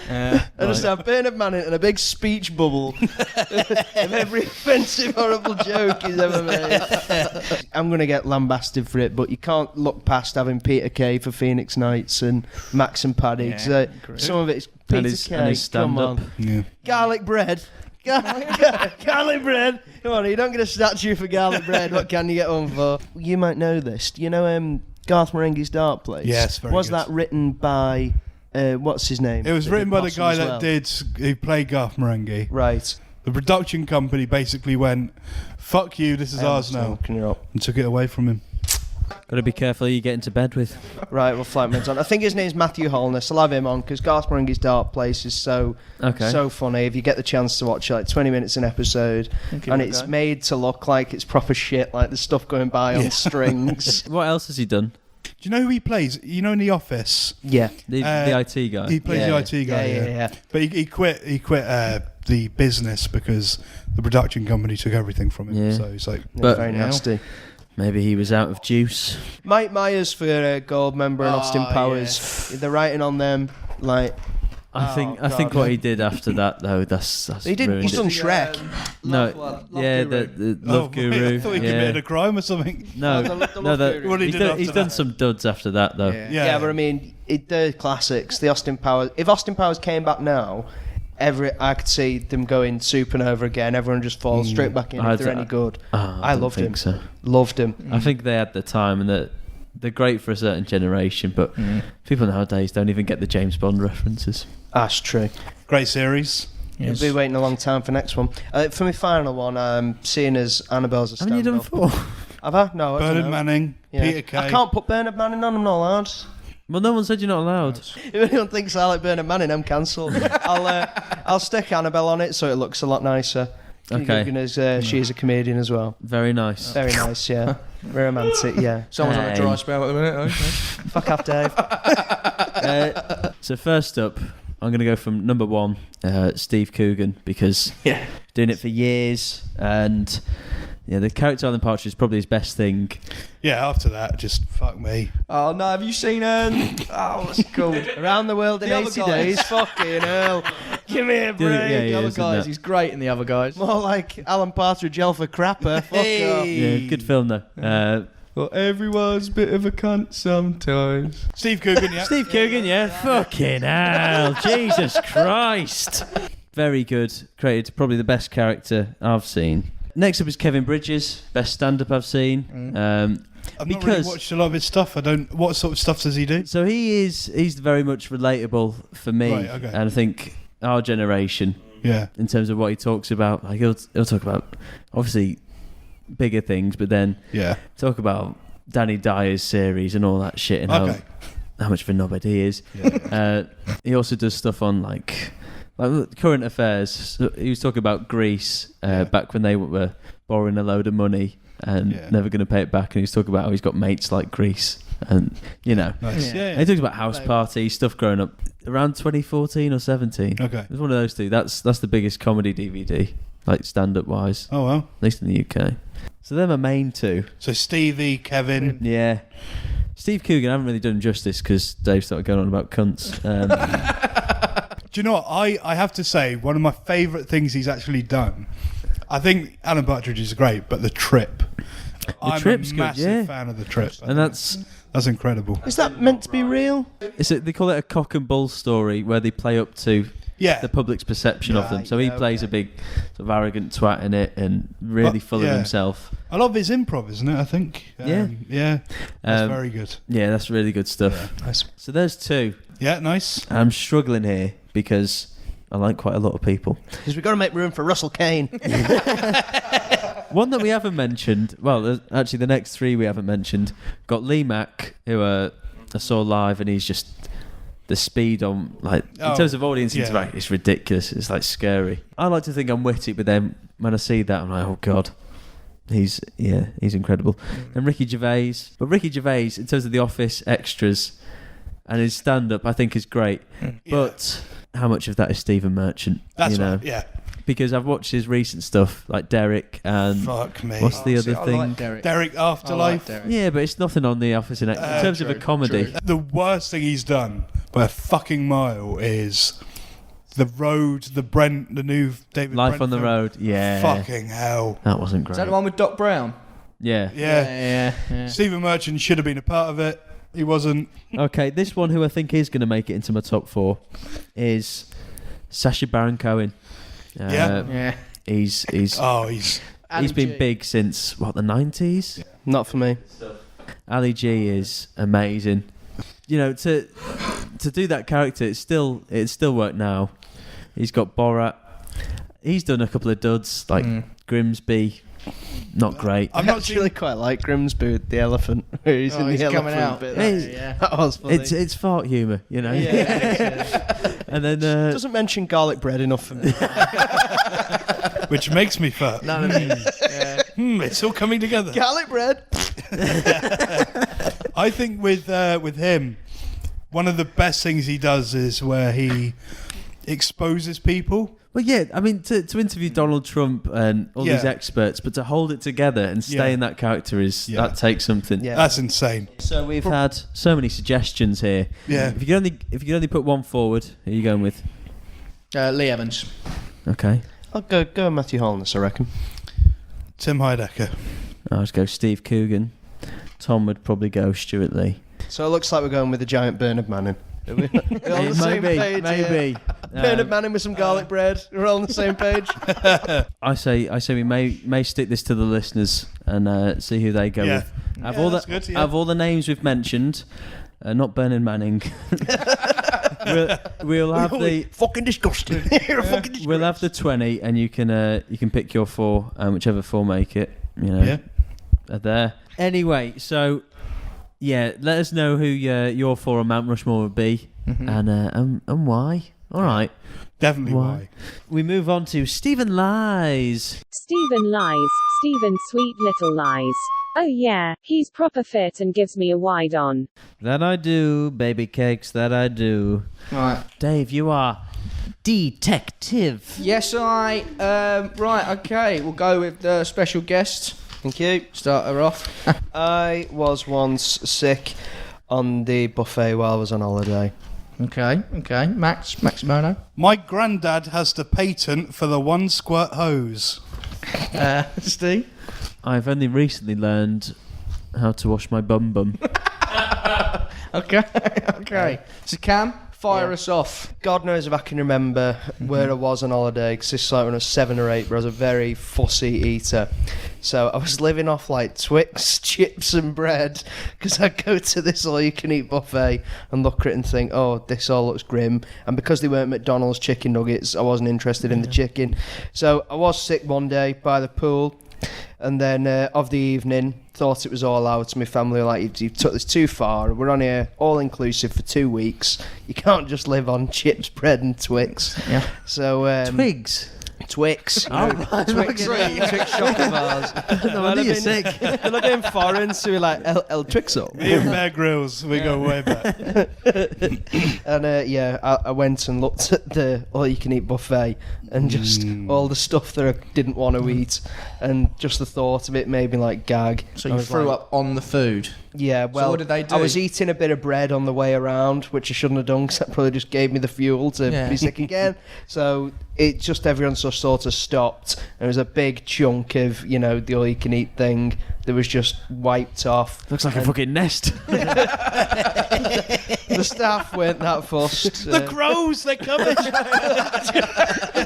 [SPEAKER 5] I just have Bernard Manning and a big speech bubble of every offensive, horrible joke he's ever made. I'm going to get lambasted for it, but you can't look past having Peter Kay for Phoenix Nights and Max and Paddy.
[SPEAKER 3] Yeah,
[SPEAKER 5] Some of it's Peter
[SPEAKER 1] And his
[SPEAKER 5] Kay. Come
[SPEAKER 1] stand-up.
[SPEAKER 5] on.
[SPEAKER 2] Yeah.
[SPEAKER 5] Garlic bread. Garlic bread. Come on, you don't get a statue for garlic bread. What can you get one for? You might know this. Do you know Garth Marenghi's Dark Place?
[SPEAKER 2] Yes, very
[SPEAKER 5] Was
[SPEAKER 2] good.
[SPEAKER 5] that written by what's his name?
[SPEAKER 2] It was written by the
[SPEAKER 5] Possum
[SPEAKER 2] guy
[SPEAKER 5] as
[SPEAKER 2] that
[SPEAKER 5] well.
[SPEAKER 2] who played Garth Marenghi.
[SPEAKER 5] Right.
[SPEAKER 2] The production company basically went, "Fuck you, this is ours now," and took it away from him.
[SPEAKER 1] Got to be careful who you get into bed with.
[SPEAKER 5] Right, well, flight mode's on. I think his name's Matthew Holness. I'll have him on because Garth Marenghi's Dark Place is so funny. If you get the chance to watch it, like 20 minutes an episode, and it's made to look like it's proper shit, like there's stuff going by on strings.
[SPEAKER 1] What else has he done?
[SPEAKER 2] Do you know who he plays? You know, in The Office,
[SPEAKER 5] Yeah.
[SPEAKER 1] The IT guy.
[SPEAKER 2] he plays the IT guy.
[SPEAKER 5] Yeah.
[SPEAKER 2] But he quit. He quit the business because the production company took everything from him.
[SPEAKER 1] Yeah.
[SPEAKER 2] So he's like,
[SPEAKER 1] But-
[SPEAKER 5] Very nasty.
[SPEAKER 1] Maybe he was out of juice.
[SPEAKER 5] Mike Myers for a gold member and Austin Powers. They're writing on them like
[SPEAKER 1] I think what he did after that though, that's
[SPEAKER 5] he did.
[SPEAKER 1] ruined
[SPEAKER 5] He's
[SPEAKER 1] it.
[SPEAKER 5] done Shrek.
[SPEAKER 1] No, yeah, the Love
[SPEAKER 2] wait,
[SPEAKER 1] Guru.
[SPEAKER 2] I thought he
[SPEAKER 1] yeah.
[SPEAKER 2] committed a crime or something.
[SPEAKER 1] No,
[SPEAKER 5] The
[SPEAKER 1] no,
[SPEAKER 5] Love
[SPEAKER 1] that
[SPEAKER 5] Guru.
[SPEAKER 2] What he
[SPEAKER 1] he's
[SPEAKER 2] did
[SPEAKER 1] done,
[SPEAKER 2] after
[SPEAKER 1] he's done
[SPEAKER 2] that.
[SPEAKER 1] some duds after that though.
[SPEAKER 3] Yeah.
[SPEAKER 5] But I mean, they're classics. The Austin Powers. If Austin Powers came back now, I could see them going supernova again. Everyone just falls straight back in if they're any good. I
[SPEAKER 1] don't
[SPEAKER 5] loved
[SPEAKER 1] think
[SPEAKER 5] him.
[SPEAKER 1] So.
[SPEAKER 5] Loved him.
[SPEAKER 1] I think they had the time and that they're great for a certain generation, but people nowadays don't even get the James Bond references.
[SPEAKER 5] That's true.
[SPEAKER 2] Great series.
[SPEAKER 5] You'll be waiting a long time for next one. For my final one, seeing as Annabelle's a
[SPEAKER 1] Haven't you done
[SPEAKER 5] stand-up.
[SPEAKER 1] 4?
[SPEAKER 5] Have I? No, I don't
[SPEAKER 2] Bernard
[SPEAKER 5] know.
[SPEAKER 2] Manning,
[SPEAKER 5] Yeah.
[SPEAKER 2] Peter Kay.
[SPEAKER 5] I can't put Bernard Manning on, I'm not allowed.
[SPEAKER 1] Well, no one said you're not allowed.
[SPEAKER 5] If anyone thinks I like Bernard Manning, I'm cancelled. I'll stick Annabelle on it so it looks a lot nicer.
[SPEAKER 1] Okay.
[SPEAKER 5] She's a comedian as well.
[SPEAKER 1] Very nice.
[SPEAKER 5] Very nice, yeah. Very romantic, yeah.
[SPEAKER 3] Someone's on a dry spell at the minute. Okay.
[SPEAKER 5] Fuck off, Dave.
[SPEAKER 1] So first up, I'm going to go from number 1, Steve Coogan, because doing it for years, and the character on the Partridge is probably his best thing.
[SPEAKER 2] Yeah, after that, just fuck me.
[SPEAKER 3] Oh no, have you seen what's it called?
[SPEAKER 5] Around the World in
[SPEAKER 3] The other
[SPEAKER 5] 80
[SPEAKER 3] guys.
[SPEAKER 5] days. Fucking hell. Give me a break.
[SPEAKER 1] Yeah, he
[SPEAKER 3] The other
[SPEAKER 1] is, isn't
[SPEAKER 3] guys,
[SPEAKER 1] it?
[SPEAKER 3] he's great in the other guys.
[SPEAKER 5] More like Alan Partridge, Alpha Crapper. Fuck off.
[SPEAKER 1] Yeah, good film though.
[SPEAKER 3] Well, everyone's a bit of a cunt sometimes.
[SPEAKER 2] Steve Coogan, yeah.
[SPEAKER 1] Steve Coogan, yeah. Fucking hell. Jesus Christ. Very good. Created probably the best character I've seen. Next up is Kevin Bridges, best stand-up I've seen.
[SPEAKER 2] I've not really watched a lot of his stuff. What sort of stuff does he do?
[SPEAKER 1] So he's very much relatable for me,
[SPEAKER 2] Right, okay.
[SPEAKER 1] and I think our generation.
[SPEAKER 2] Yeah.
[SPEAKER 1] In terms of what he talks about, like he'll talk about obviously bigger things, but then talk about Danny Dyer's series and all that shit, and how much of a knobhead he is. Yeah. He also does stuff on like current affairs. So he was talking about Greece back when they were borrowing a load of money and never going to pay it back, and he was talking about how he's got mates like Greece, and
[SPEAKER 2] Nice.
[SPEAKER 1] And he talks about house parties, stuff growing up around 2014 or 17.
[SPEAKER 2] Okay.
[SPEAKER 1] It was one of those two. That's the biggest comedy DVD, like stand-up wise.
[SPEAKER 2] Oh well.
[SPEAKER 1] At least in the UK. So they're my main two.
[SPEAKER 2] So Stevie, Kevin.
[SPEAKER 1] Yeah. Steve Coogan, I haven't really done justice because Dave started going on about cunts.
[SPEAKER 2] Do you know what? I have to say, one of my favourite things he's actually done, I think Alan Partridge is great, but The Trip. I'm
[SPEAKER 1] Trip's
[SPEAKER 2] a
[SPEAKER 1] good,
[SPEAKER 2] massive fan of The Trip.
[SPEAKER 1] And that's
[SPEAKER 2] incredible.
[SPEAKER 5] Is that meant to be real?
[SPEAKER 1] they call it a cock and bull story where they play up to the public's perception of them. So he plays a big sort of arrogant twat in it and really full of himself.
[SPEAKER 2] I love his improv, isn't it? I think. Yeah. That's very good.
[SPEAKER 1] Yeah, that's really good stuff.
[SPEAKER 2] Yeah. Nice.
[SPEAKER 1] So there's two.
[SPEAKER 2] Yeah, nice.
[SPEAKER 1] I'm struggling here because I like quite a lot of people.
[SPEAKER 5] Because we've got to make room for Russell Kane.
[SPEAKER 1] One that we haven't mentioned, well, actually the next three we haven't mentioned, got Lee Mack, who I saw live, and he's just the speed on, like, in terms of audience interaction, it's ridiculous. It's like scary. I like to think I'm witty, but then when I see that, I'm like, oh god, he's incredible. And Ricky Gervais, but Ricky Gervais, in terms of The Office extras and his stand-up, I think is great. But how much of that is Stephen Merchant?
[SPEAKER 2] That's right. Yeah.
[SPEAKER 1] Because I've watched his recent stuff, like Derek and...
[SPEAKER 2] Fuck me.
[SPEAKER 1] What's the other thing?
[SPEAKER 3] I like Derek.
[SPEAKER 2] Derek Afterlife.
[SPEAKER 3] Derek.
[SPEAKER 1] Yeah, but it's nothing on The Office in terms of a comedy.
[SPEAKER 3] True.
[SPEAKER 2] The worst thing he's done by a fucking mile is The Road, the new David
[SPEAKER 1] Life
[SPEAKER 2] Brent
[SPEAKER 1] on the
[SPEAKER 2] film.
[SPEAKER 1] Road, yeah.
[SPEAKER 2] Fucking hell.
[SPEAKER 1] That wasn't great.
[SPEAKER 3] Is that the one with Doc Brown?
[SPEAKER 1] Yeah.
[SPEAKER 3] Yeah.
[SPEAKER 2] Stephen Merchant should have been a part of it. He wasn't.
[SPEAKER 1] Okay, this one who I think is going to make it into my top 4 is Sacha Baron Cohen. He's been big since the 90s.
[SPEAKER 5] Not for me.
[SPEAKER 1] Ali G is amazing. You know, to do that character, it still worked now. He's got Borat. He's done a couple of duds like Grimsby. Not great.
[SPEAKER 5] I actually quite like Grimsby with the elephant. Where he's in the elephant
[SPEAKER 3] coming out.
[SPEAKER 5] bit.
[SPEAKER 1] That
[SPEAKER 5] was funny.
[SPEAKER 1] It's fart humour, you know. And then
[SPEAKER 5] doesn't mention garlic bread enough for me.
[SPEAKER 2] Which makes me fat.
[SPEAKER 3] None of these.
[SPEAKER 2] It's all coming together.
[SPEAKER 5] Garlic bread.
[SPEAKER 2] I think with him, one of the best things he does is where he exposes people.
[SPEAKER 1] Well, yeah, I mean, to interview Donald Trump and all these experts, but to hold it together and stay in that character that takes something.
[SPEAKER 5] Yeah.
[SPEAKER 2] That's insane.
[SPEAKER 1] So we've had so many suggestions here.
[SPEAKER 2] Yeah.
[SPEAKER 1] If you could only put one forward, who are you going with?
[SPEAKER 3] Lee Evans.
[SPEAKER 1] Okay.
[SPEAKER 5] I'll go Matthew Holness, I reckon.
[SPEAKER 2] Tim Heidecker.
[SPEAKER 1] I'll just go Steve Coogan. Tom would probably go Stuart Lee.
[SPEAKER 5] So it looks like we're going with the giant Bernard Manning. Are we on the same page?
[SPEAKER 1] Maybe.
[SPEAKER 5] Bernard Manning with some garlic bread. We're all on the same page.
[SPEAKER 1] I say we may stick this to the listeners and see who they go with. Out of all the names we've mentioned, not Bernard Manning. we'll have the
[SPEAKER 5] fucking disgusting.
[SPEAKER 1] We'll have the 20, and you can pick your 4, whichever 4 make it. Are there. Anyway, so let us know who your 4 on Mount Rushmore would be, and why. All right.
[SPEAKER 2] Definitely why.
[SPEAKER 1] We move on to Stephen Lies.
[SPEAKER 6] Stephen Lies. Stephen Sweet Little Lies. Oh yeah, he's proper fit and gives me a wide on.
[SPEAKER 1] That I do, baby cakes, that I do.
[SPEAKER 3] Right.
[SPEAKER 1] Dave, you are detective.
[SPEAKER 3] Yes, right, okay. We'll go with the special guest.
[SPEAKER 5] Thank you.
[SPEAKER 3] Start her off.
[SPEAKER 5] I was once sick on the buffet while I was on holiday.
[SPEAKER 3] Okay. Maximono.
[SPEAKER 2] My granddad has the patent for the 1 squirt hose.
[SPEAKER 3] Steve?
[SPEAKER 1] I've only recently learned how to wash my bum.
[SPEAKER 3] Okay. So Cam, fire us off.
[SPEAKER 5] God knows if I can remember where I was on holiday, because this is like when I was 7 or 8, but I was a very fussy eater. So I was living off like Twix, chips and bread, because I'd go to this all-you-can-eat buffet and look at it and think, oh, this all looks grim. And because they weren't McDonald's chicken nuggets, I wasn't interested in the chicken. So I was sick one day by the pool. And then of the evening, thought it was all out. My family were like, you took this too far. We're on here all inclusive for 2 weeks. You can't just live on chips, bread and Twix.
[SPEAKER 3] Yeah.
[SPEAKER 5] So
[SPEAKER 1] Twigs.
[SPEAKER 5] Twix.
[SPEAKER 1] Oh, right.
[SPEAKER 5] Twix chocolate bars.
[SPEAKER 1] No wonder you're sick.
[SPEAKER 5] They're not doing foreign, so we're like El Twixo.
[SPEAKER 2] Me and Bear Grylls, we go way back.
[SPEAKER 5] And I went and looked at the all-you-can-eat buffet and just all the stuff that I didn't want to eat, and just the thought of it made me like gag.
[SPEAKER 3] So you threw up on the food?
[SPEAKER 5] Yeah, well,
[SPEAKER 3] so what did they do?
[SPEAKER 5] I was eating a bit of bread on the way around, which I shouldn't have done, because that probably just gave me the fuel to be sick again. So it just, everyone sort of stopped. There was a big chunk of, the all-you-can-eat thing that was just wiped off.
[SPEAKER 1] Looks like a fucking nest.
[SPEAKER 5] The staff weren't that fussed.
[SPEAKER 2] The crows, they're coming.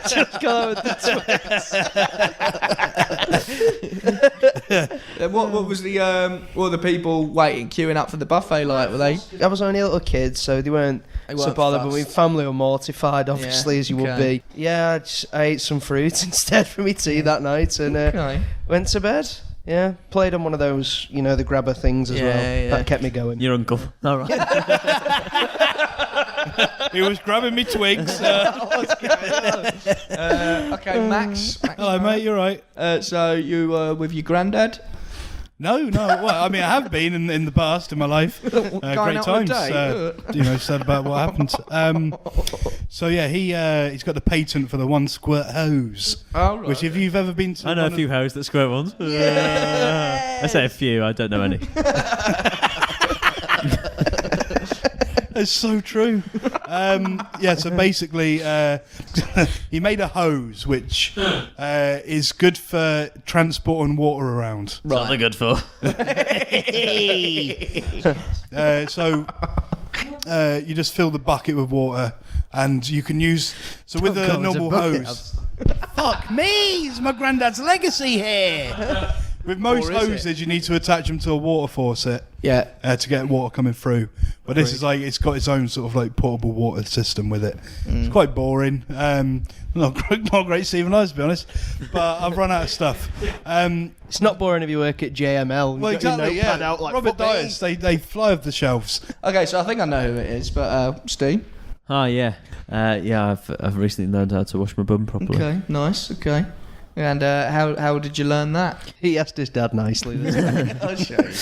[SPEAKER 5] Just go with the
[SPEAKER 3] Twix. What was the what were the people queuing up for the buffet like? Were they?
[SPEAKER 5] I was only a little kid, so they weren't so bothered. But my family were mortified, obviously, as you would be. Yeah, I ate some fruit instead for me tea that night, and went to bed. Yeah, played on one of those, the grabber things as well. Yeah. That kept me going.
[SPEAKER 1] Your uncle. All right.
[SPEAKER 2] He was grabbing me twigs.
[SPEAKER 3] Okay, Max.
[SPEAKER 2] Hello, mate. You're right.
[SPEAKER 3] So you were with your granddad?
[SPEAKER 2] No. Well, I mean, I have been in the past in my life. Great times. Said about what happened. So yeah, he's got the patent for the 1 squirt hose. Oh, right. Which, if you've ever been to,
[SPEAKER 1] I know a few hose that squirt ones. Yeah. I say a few. I don't know any.
[SPEAKER 2] It's so true. So basically, he made a hose which is good for transporting water around.
[SPEAKER 1] Right. What they're good for.
[SPEAKER 2] You just fill the bucket with water, and you can use. So with a normal hose. Fuck me! It's my granddad's legacy here. With most hoses, you need to attach them to a water faucet.
[SPEAKER 3] Yeah.
[SPEAKER 2] To get water coming through. But this is it's got its own sort of portable water system with it. It's quite boring. Not great Stephen Lies, to be honest. But I've run out of stuff.
[SPEAKER 5] It's not boring if you work at JML.
[SPEAKER 2] Well, exactly, yeah.
[SPEAKER 5] Out like
[SPEAKER 2] Robert Dyers, they fly off the shelves.
[SPEAKER 3] Okay, so I think I know who it is, but Steve?
[SPEAKER 1] Oh, yeah. I've recently learned how to wash my bum properly.
[SPEAKER 3] Okay, nice, okay. And how did you learn that?
[SPEAKER 5] He asked his dad nicely.
[SPEAKER 3] I'll show you.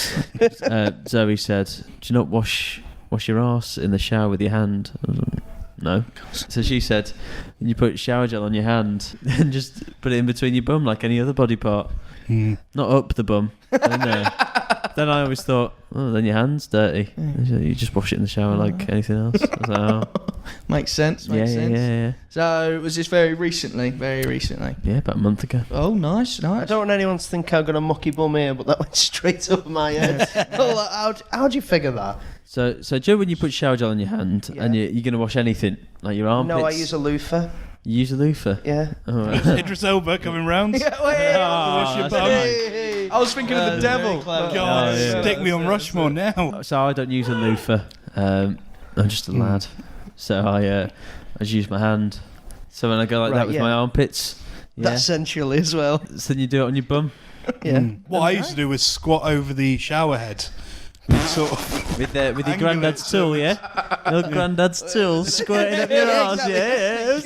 [SPEAKER 1] Zoe said, "Do you not wash your arse in the shower with your hand?" I was like, no. So she said, "You put shower gel on your hand and just put it in between your bum like any other body part, not up the bum." Then I always thought, oh, then your hand's dirty. You just wash it in the shower like anything else. I was like, oh.
[SPEAKER 3] Makes sense.
[SPEAKER 1] Yeah.
[SPEAKER 3] So was this very recently? Very recently.
[SPEAKER 1] Yeah, about a month ago.
[SPEAKER 3] Oh, nice.
[SPEAKER 5] I don't want anyone to think I've got a mucky bum here, but that went straight over my head. How'd you figure that?
[SPEAKER 1] So Joe, when you put shower gel on your hand and you're going to wash anything, like your armpits...
[SPEAKER 5] No, I use a loofah.
[SPEAKER 1] You use a loofah?
[SPEAKER 5] Yeah.
[SPEAKER 1] All right.
[SPEAKER 2] Idris Elba coming round.
[SPEAKER 3] Wash
[SPEAKER 2] your bum.
[SPEAKER 3] I was thinking of the devil.
[SPEAKER 2] God, stick me on Rushmore now.
[SPEAKER 1] So I don't use a loofah. I'm just a lad. So I just use my hand. So when I go like that with my armpits... Yeah.
[SPEAKER 5] That's sensually as well.
[SPEAKER 1] So then you do it on your bum?
[SPEAKER 5] Yeah.
[SPEAKER 2] What I used to do was squat over the shower head. Sort of
[SPEAKER 1] with your granddad's tool, yeah? Your granddad's tool squirting up your arse, yeah.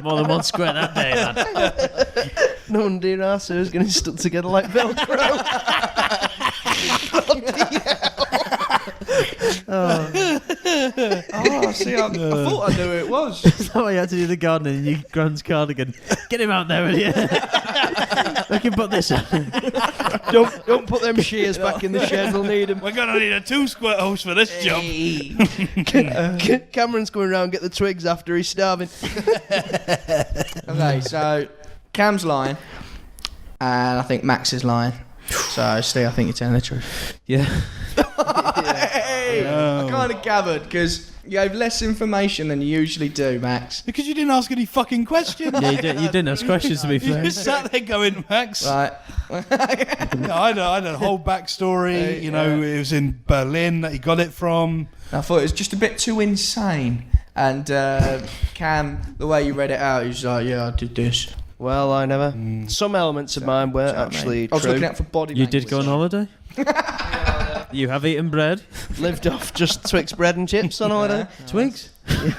[SPEAKER 1] More than one squirt that day, lad.
[SPEAKER 5] No wonder your arse is getting stuck together like Velcro.
[SPEAKER 3] See, I thought I knew who it was.
[SPEAKER 1] Is that why you had to do the gardening in your grand's cardigan? Get him out there, will you? I can put this on.
[SPEAKER 5] Don't put them shears back in the shed. We'll need them.
[SPEAKER 2] we're gonna need a 2 squirt hose for this job.
[SPEAKER 5] Cameron's going around and get the twigs after he's starving.
[SPEAKER 3] Okay, so Cam's lying, and I think Max is lying. So, Steve, I think you're telling the truth.
[SPEAKER 1] Yeah.
[SPEAKER 3] Hey, I kind of gathered because you gave less information than you usually do, Max.
[SPEAKER 2] Because you didn't ask any fucking questions.
[SPEAKER 1] Yeah, you didn't ask questions to be
[SPEAKER 2] You
[SPEAKER 1] fair.
[SPEAKER 2] just sat there going, Max.
[SPEAKER 3] Right.
[SPEAKER 2] No, I had a whole backstory. You know, it was in Berlin that he got it from.
[SPEAKER 3] I thought it was just a bit too insane. And Cam, the way you read it out, he was like, yeah, I did this.
[SPEAKER 5] Well, I never. Some elements of mine were actually
[SPEAKER 3] I was
[SPEAKER 5] true.
[SPEAKER 3] looking out for body
[SPEAKER 1] You
[SPEAKER 3] language.
[SPEAKER 1] did go on holiday? You have eaten bread?
[SPEAKER 5] Lived off just Twix bread and chips on holiday.
[SPEAKER 1] Twigs?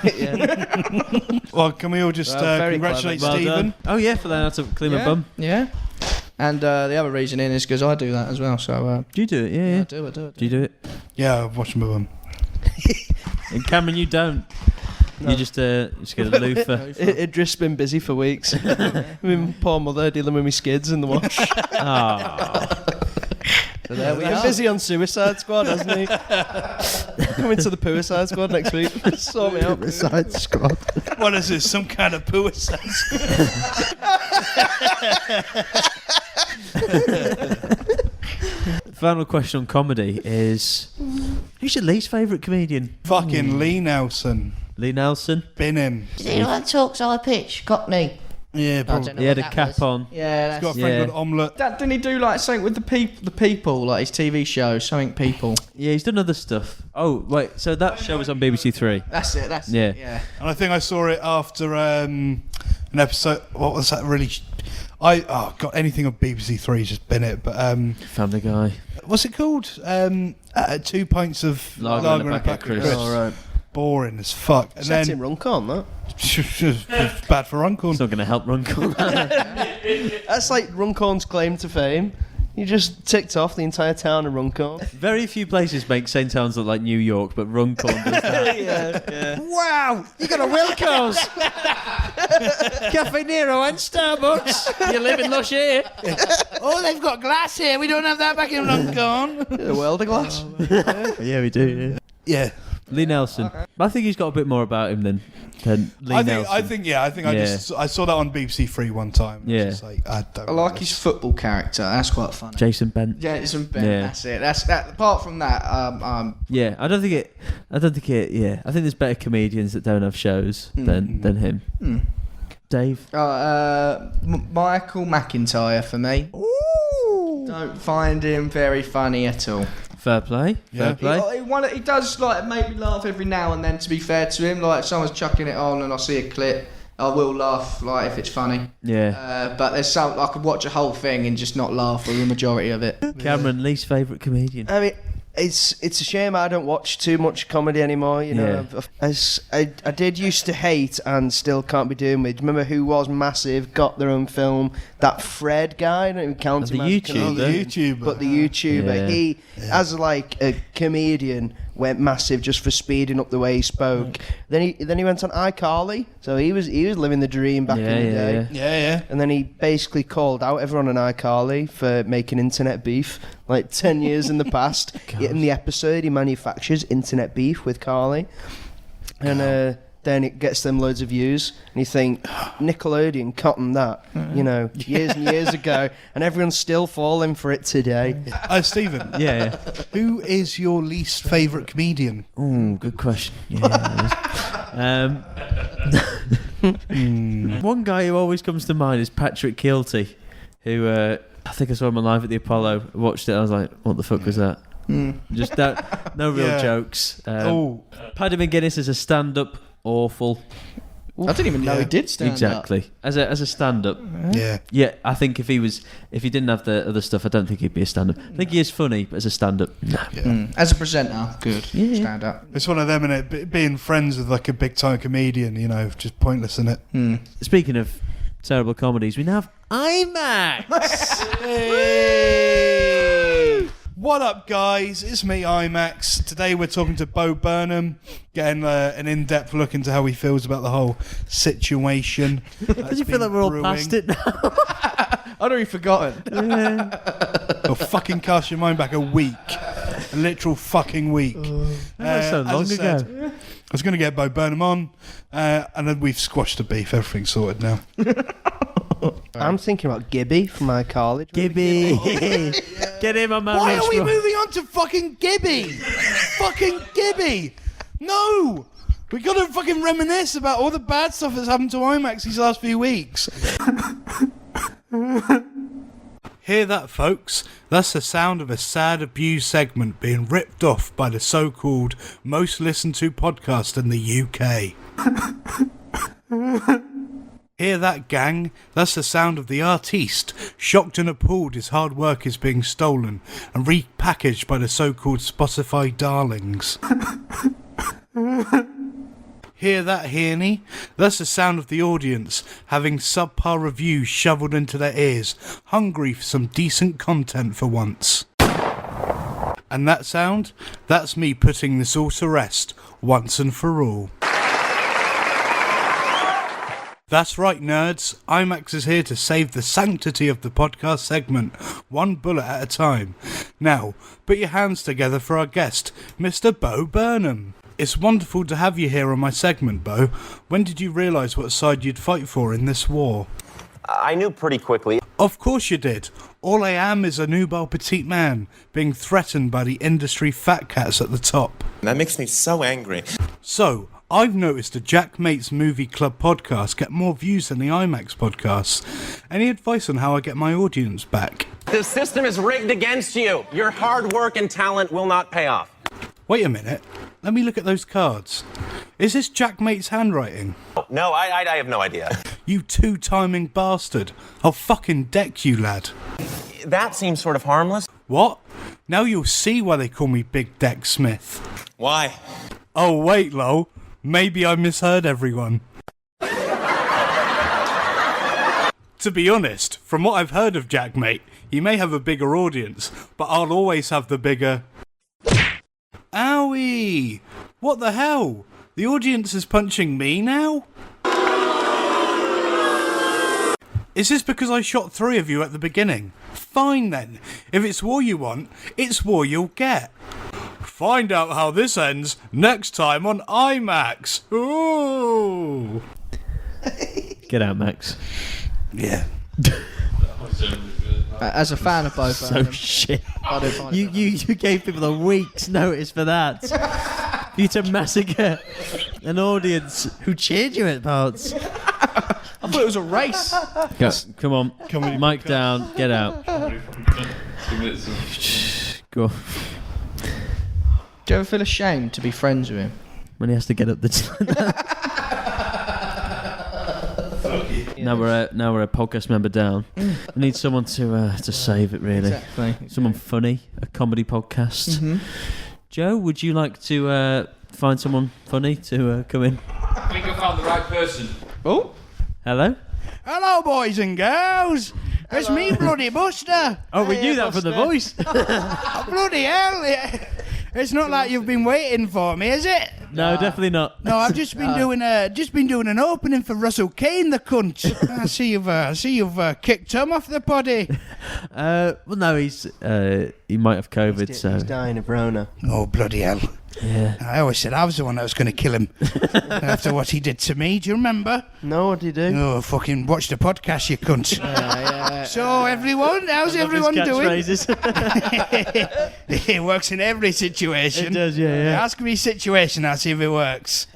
[SPEAKER 5] Yeah.
[SPEAKER 2] Well, can we all just
[SPEAKER 5] very
[SPEAKER 2] congratulate
[SPEAKER 1] Well
[SPEAKER 2] Stephen?
[SPEAKER 1] done. Oh, yeah, for that. I had to clean my bum.
[SPEAKER 3] Yeah. And the other reasoning is because I do that as well. So
[SPEAKER 1] Do you do it? Yeah.
[SPEAKER 3] I do it.
[SPEAKER 1] Do you do it?
[SPEAKER 2] Yeah, I've watched my bum.
[SPEAKER 1] And Cameron, you don't. No. You just get a loofah.
[SPEAKER 5] Idris been busy for weeks. My poor mother dealing with me skids in the wash.
[SPEAKER 3] So there we
[SPEAKER 5] Been
[SPEAKER 3] are.
[SPEAKER 5] busy on Suicide Squad, hasn't he? Coming to the Suicide Squad next week. Sort me out.
[SPEAKER 1] Suicide Squad.
[SPEAKER 2] What is this? Some kind of poo
[SPEAKER 1] Final question on comedy is: who's your least favourite comedian?
[SPEAKER 2] Fucking Lee Nelson.
[SPEAKER 1] Lee Nelson.
[SPEAKER 2] Bin him.
[SPEAKER 7] Is it anyone that talks high pitch? Cockney.
[SPEAKER 2] Yeah, probably.
[SPEAKER 1] He had a cap on.
[SPEAKER 3] Yeah,
[SPEAKER 2] He's got a
[SPEAKER 3] that's,
[SPEAKER 2] friend called Omelette.
[SPEAKER 3] didn't he do like something with the people, like his TV show, something people?
[SPEAKER 1] Yeah, he's done other stuff. Oh, wait, so that show was on BBC Three.
[SPEAKER 3] That's it.
[SPEAKER 1] Yeah.
[SPEAKER 3] Yeah.
[SPEAKER 2] And I think I saw it after an episode. What was that really? God, anything on BBC Three has just been it. But
[SPEAKER 1] Family Guy.
[SPEAKER 2] what's it called? 2 pints of
[SPEAKER 1] Lager and a packet of crisps.
[SPEAKER 5] All right.
[SPEAKER 2] Boring as fuck. And
[SPEAKER 5] Set
[SPEAKER 2] then
[SPEAKER 5] him Runcorn, that.
[SPEAKER 2] it's bad for Uncle.
[SPEAKER 1] It's not going to help Runcorn.
[SPEAKER 5] That's like Runcorn's claim to fame. You just ticked off the entire town of Runcorn.
[SPEAKER 1] Very few places make St. Towns look like New York, but Runcorn does that.
[SPEAKER 5] Yeah.
[SPEAKER 1] Wow, you got a Wilco's, Cafe Nero, and Starbucks. You live in Lush here.
[SPEAKER 2] Oh, they've got glass here. We don't have that back in Runcorn.
[SPEAKER 5] A welder glass.
[SPEAKER 1] Yeah, we do.
[SPEAKER 2] Yeah.
[SPEAKER 1] Lee Nelson. I think he's got a bit more about him than Lee Nelson.
[SPEAKER 2] I think I saw that on BBC Three one time.
[SPEAKER 1] Yeah.
[SPEAKER 2] Just like, I
[SPEAKER 3] I like his football character. That's quite funny.
[SPEAKER 1] Jason Bent.
[SPEAKER 3] Jason Bent.
[SPEAKER 1] Yeah.
[SPEAKER 3] That's it. That's that. Apart from that,
[SPEAKER 1] Yeah, I think there's better comedians that don't have shows than him. Dave.
[SPEAKER 3] Michael McIntyre for me. Don't find him very funny at all.
[SPEAKER 1] Fair play.
[SPEAKER 2] Yeah.
[SPEAKER 1] Fair play.
[SPEAKER 3] He does like make me laugh every now and then. To be fair to him, like if someone's chucking it on and I see a clip, I will laugh like if it's funny.
[SPEAKER 1] Yeah.
[SPEAKER 3] But there's some I could watch a whole thing and just not laugh for the majority of it.
[SPEAKER 1] Cameron, least favourite comedian.
[SPEAKER 5] I mean, it's a shame I don't watch too much comedy anymore. You know, I did used to hate and still can't be doing with. Remember who was massive? Got their own film. That Fred guy. I don't even count him as
[SPEAKER 2] the YouTuber.
[SPEAKER 5] But the YouTuber,
[SPEAKER 1] Yeah.
[SPEAKER 5] he as like a comedian went massive just for speeding up the way he spoke. Then he went on iCarly, so he was living the dream back in the day.
[SPEAKER 2] Yeah.
[SPEAKER 5] And then he basically called out everyone on iCarly for making internet beef. Like 10 years in the past, in the episode, he manufactures internet beef with Carly. And then it gets them loads of views, and you think, Nickelodeon cottoned that, years and years ago, and everyone's still falling for it today.
[SPEAKER 2] Stephen.
[SPEAKER 1] Yeah.
[SPEAKER 2] Who is your least favourite comedian?
[SPEAKER 1] Oh, good question. Yeah. One guy who always comes to mind is Patrick Kilty, who I think I saw him on live at the Apollo. Watched it, I was like, what the fuck was that? Just that, no real jokes. Paddy McGuinness is a stand-up, awful.
[SPEAKER 3] I didn't even know he did stand
[SPEAKER 1] exactly.
[SPEAKER 3] up.
[SPEAKER 1] As a stand-up.
[SPEAKER 2] Yeah.
[SPEAKER 1] I think if he didn't have the other stuff, I don't think he'd be a stand-up. I think he is funny, but as a stand-up, no.
[SPEAKER 3] As a presenter, good. Stand up.
[SPEAKER 2] It's one of them, innit? Being friends with like a big-time comedian, just pointless, isn't it?
[SPEAKER 1] Speaking of terrible comedies, we now have IMAX.
[SPEAKER 2] Hey! What up, guys? It's me, IMAX. Today we're talking to Bo Burnham, getting an in-depth look into how he feels about the whole situation.
[SPEAKER 1] Does you feel like we're all past it now?
[SPEAKER 3] I'd already forgotten.
[SPEAKER 2] Well, fucking cast your mind back a week. A literal fucking week.
[SPEAKER 1] That's so long ago.
[SPEAKER 2] I was going to get Bo Burnham on, and then we've squashed the beef. Everything's sorted now.
[SPEAKER 5] I'm thinking about Gibby from my college.
[SPEAKER 1] Gibby. Get him on my
[SPEAKER 2] Why are we
[SPEAKER 1] Rushmore.
[SPEAKER 2] moving on to fucking Gibby? Fucking Gibby. No. We got to fucking reminisce about all the bad stuff that's happened to IMAX these last few weeks. Hear that, folks? That's the sound of a sad, abused segment being ripped off by the so-called most listened to podcast in the UK. Hear that, gang? That's the sound of the artiste, shocked and appalled his hard work is being stolen and repackaged by the so-called Spotify darlings. Hear that, Hearney? That's the sound of the audience, having subpar reviews shoveled into their ears, hungry for some decent content for once. And that sound? That's me putting this all to rest, once and for all. That's right, nerds. IMAX is here to save the sanctity of the podcast segment, one bullet at a time. Now, put your hands together for our guest, Mr. Bo Burnham. It's wonderful to have you here on my segment, Bo. When did you realise what side you'd fight for in this war?
[SPEAKER 8] I knew pretty quickly.
[SPEAKER 2] Of course you did. All I am is a nubile petite man, being threatened by the industry fat cats at the top.
[SPEAKER 8] That makes me so angry.
[SPEAKER 2] So, I've noticed the Jack Mate's Movie Club podcast get more views than the IMAX podcasts. Any advice on how I get my audience back?
[SPEAKER 8] The system is rigged against you. Your hard work and talent will not pay off.
[SPEAKER 2] Wait a minute. Let me look at those cards. Is this Jack Mate's handwriting?
[SPEAKER 8] No, I have no idea.
[SPEAKER 2] You two-timing bastard. I'll fucking deck you, lad.
[SPEAKER 8] That seems sort of harmless.
[SPEAKER 2] What? Now you'll see why they call me Big Deck Smith.
[SPEAKER 8] Why?
[SPEAKER 2] Oh, wait, lol. Maybe I misheard everyone. To be honest, from what I've heard of Jack Mate, he may have a bigger audience, but I'll always have the bigger... Owie! What the hell? The audience is punching me now? Is this because I shot 3 of you at the beginning? Fine then. If it's war you want, it's war you'll get. Find out how this ends next time on IMAX. Ooh!
[SPEAKER 1] Get out, Max.
[SPEAKER 2] Yeah.
[SPEAKER 3] As a fan of Bo
[SPEAKER 1] So
[SPEAKER 3] Burnham,
[SPEAKER 1] shit.
[SPEAKER 3] I don't find it
[SPEAKER 1] You gave people a week's notice for that. For you to massacre an audience who cheered you at parts.
[SPEAKER 3] I thought it was a race.
[SPEAKER 1] Come on. Mic down. Get out. Go.
[SPEAKER 3] Do you ever feel ashamed to be friends with him?
[SPEAKER 1] When he has to get up the... Now we're a podcast member down. We need someone to save it, really.
[SPEAKER 3] Exactly.
[SPEAKER 1] Someone funny, a comedy podcast. Mm-hmm. Joe, would you like to find someone funny to come in?
[SPEAKER 4] I think I found the right person.
[SPEAKER 3] Oh,
[SPEAKER 1] Hello?
[SPEAKER 2] Hello, boys and girls. It's me, Bloody Buster.
[SPEAKER 1] Oh, we knew that from the voice.
[SPEAKER 2] Bloody hell. It's not like you've been waiting for me, is it?
[SPEAKER 1] No, definitely not.
[SPEAKER 2] No, I've just been doing an opening for Russell Kane, the cunt. I see you've kicked Tom off the poddy.
[SPEAKER 1] Well, no, he might have COVID,
[SPEAKER 5] He's
[SPEAKER 1] so...
[SPEAKER 5] dying of Rona.
[SPEAKER 2] Oh, bloody hell.
[SPEAKER 1] Yeah.
[SPEAKER 2] I always said I was the one that was going to kill him after what he did to me. Do you remember?
[SPEAKER 5] No, what did he do?
[SPEAKER 2] Oh, fucking watch the podcast, you cunt. So, everyone, how's everyone doing? It works in every situation.
[SPEAKER 1] It does, yeah.
[SPEAKER 2] Ask me a situation, I'll see if it works.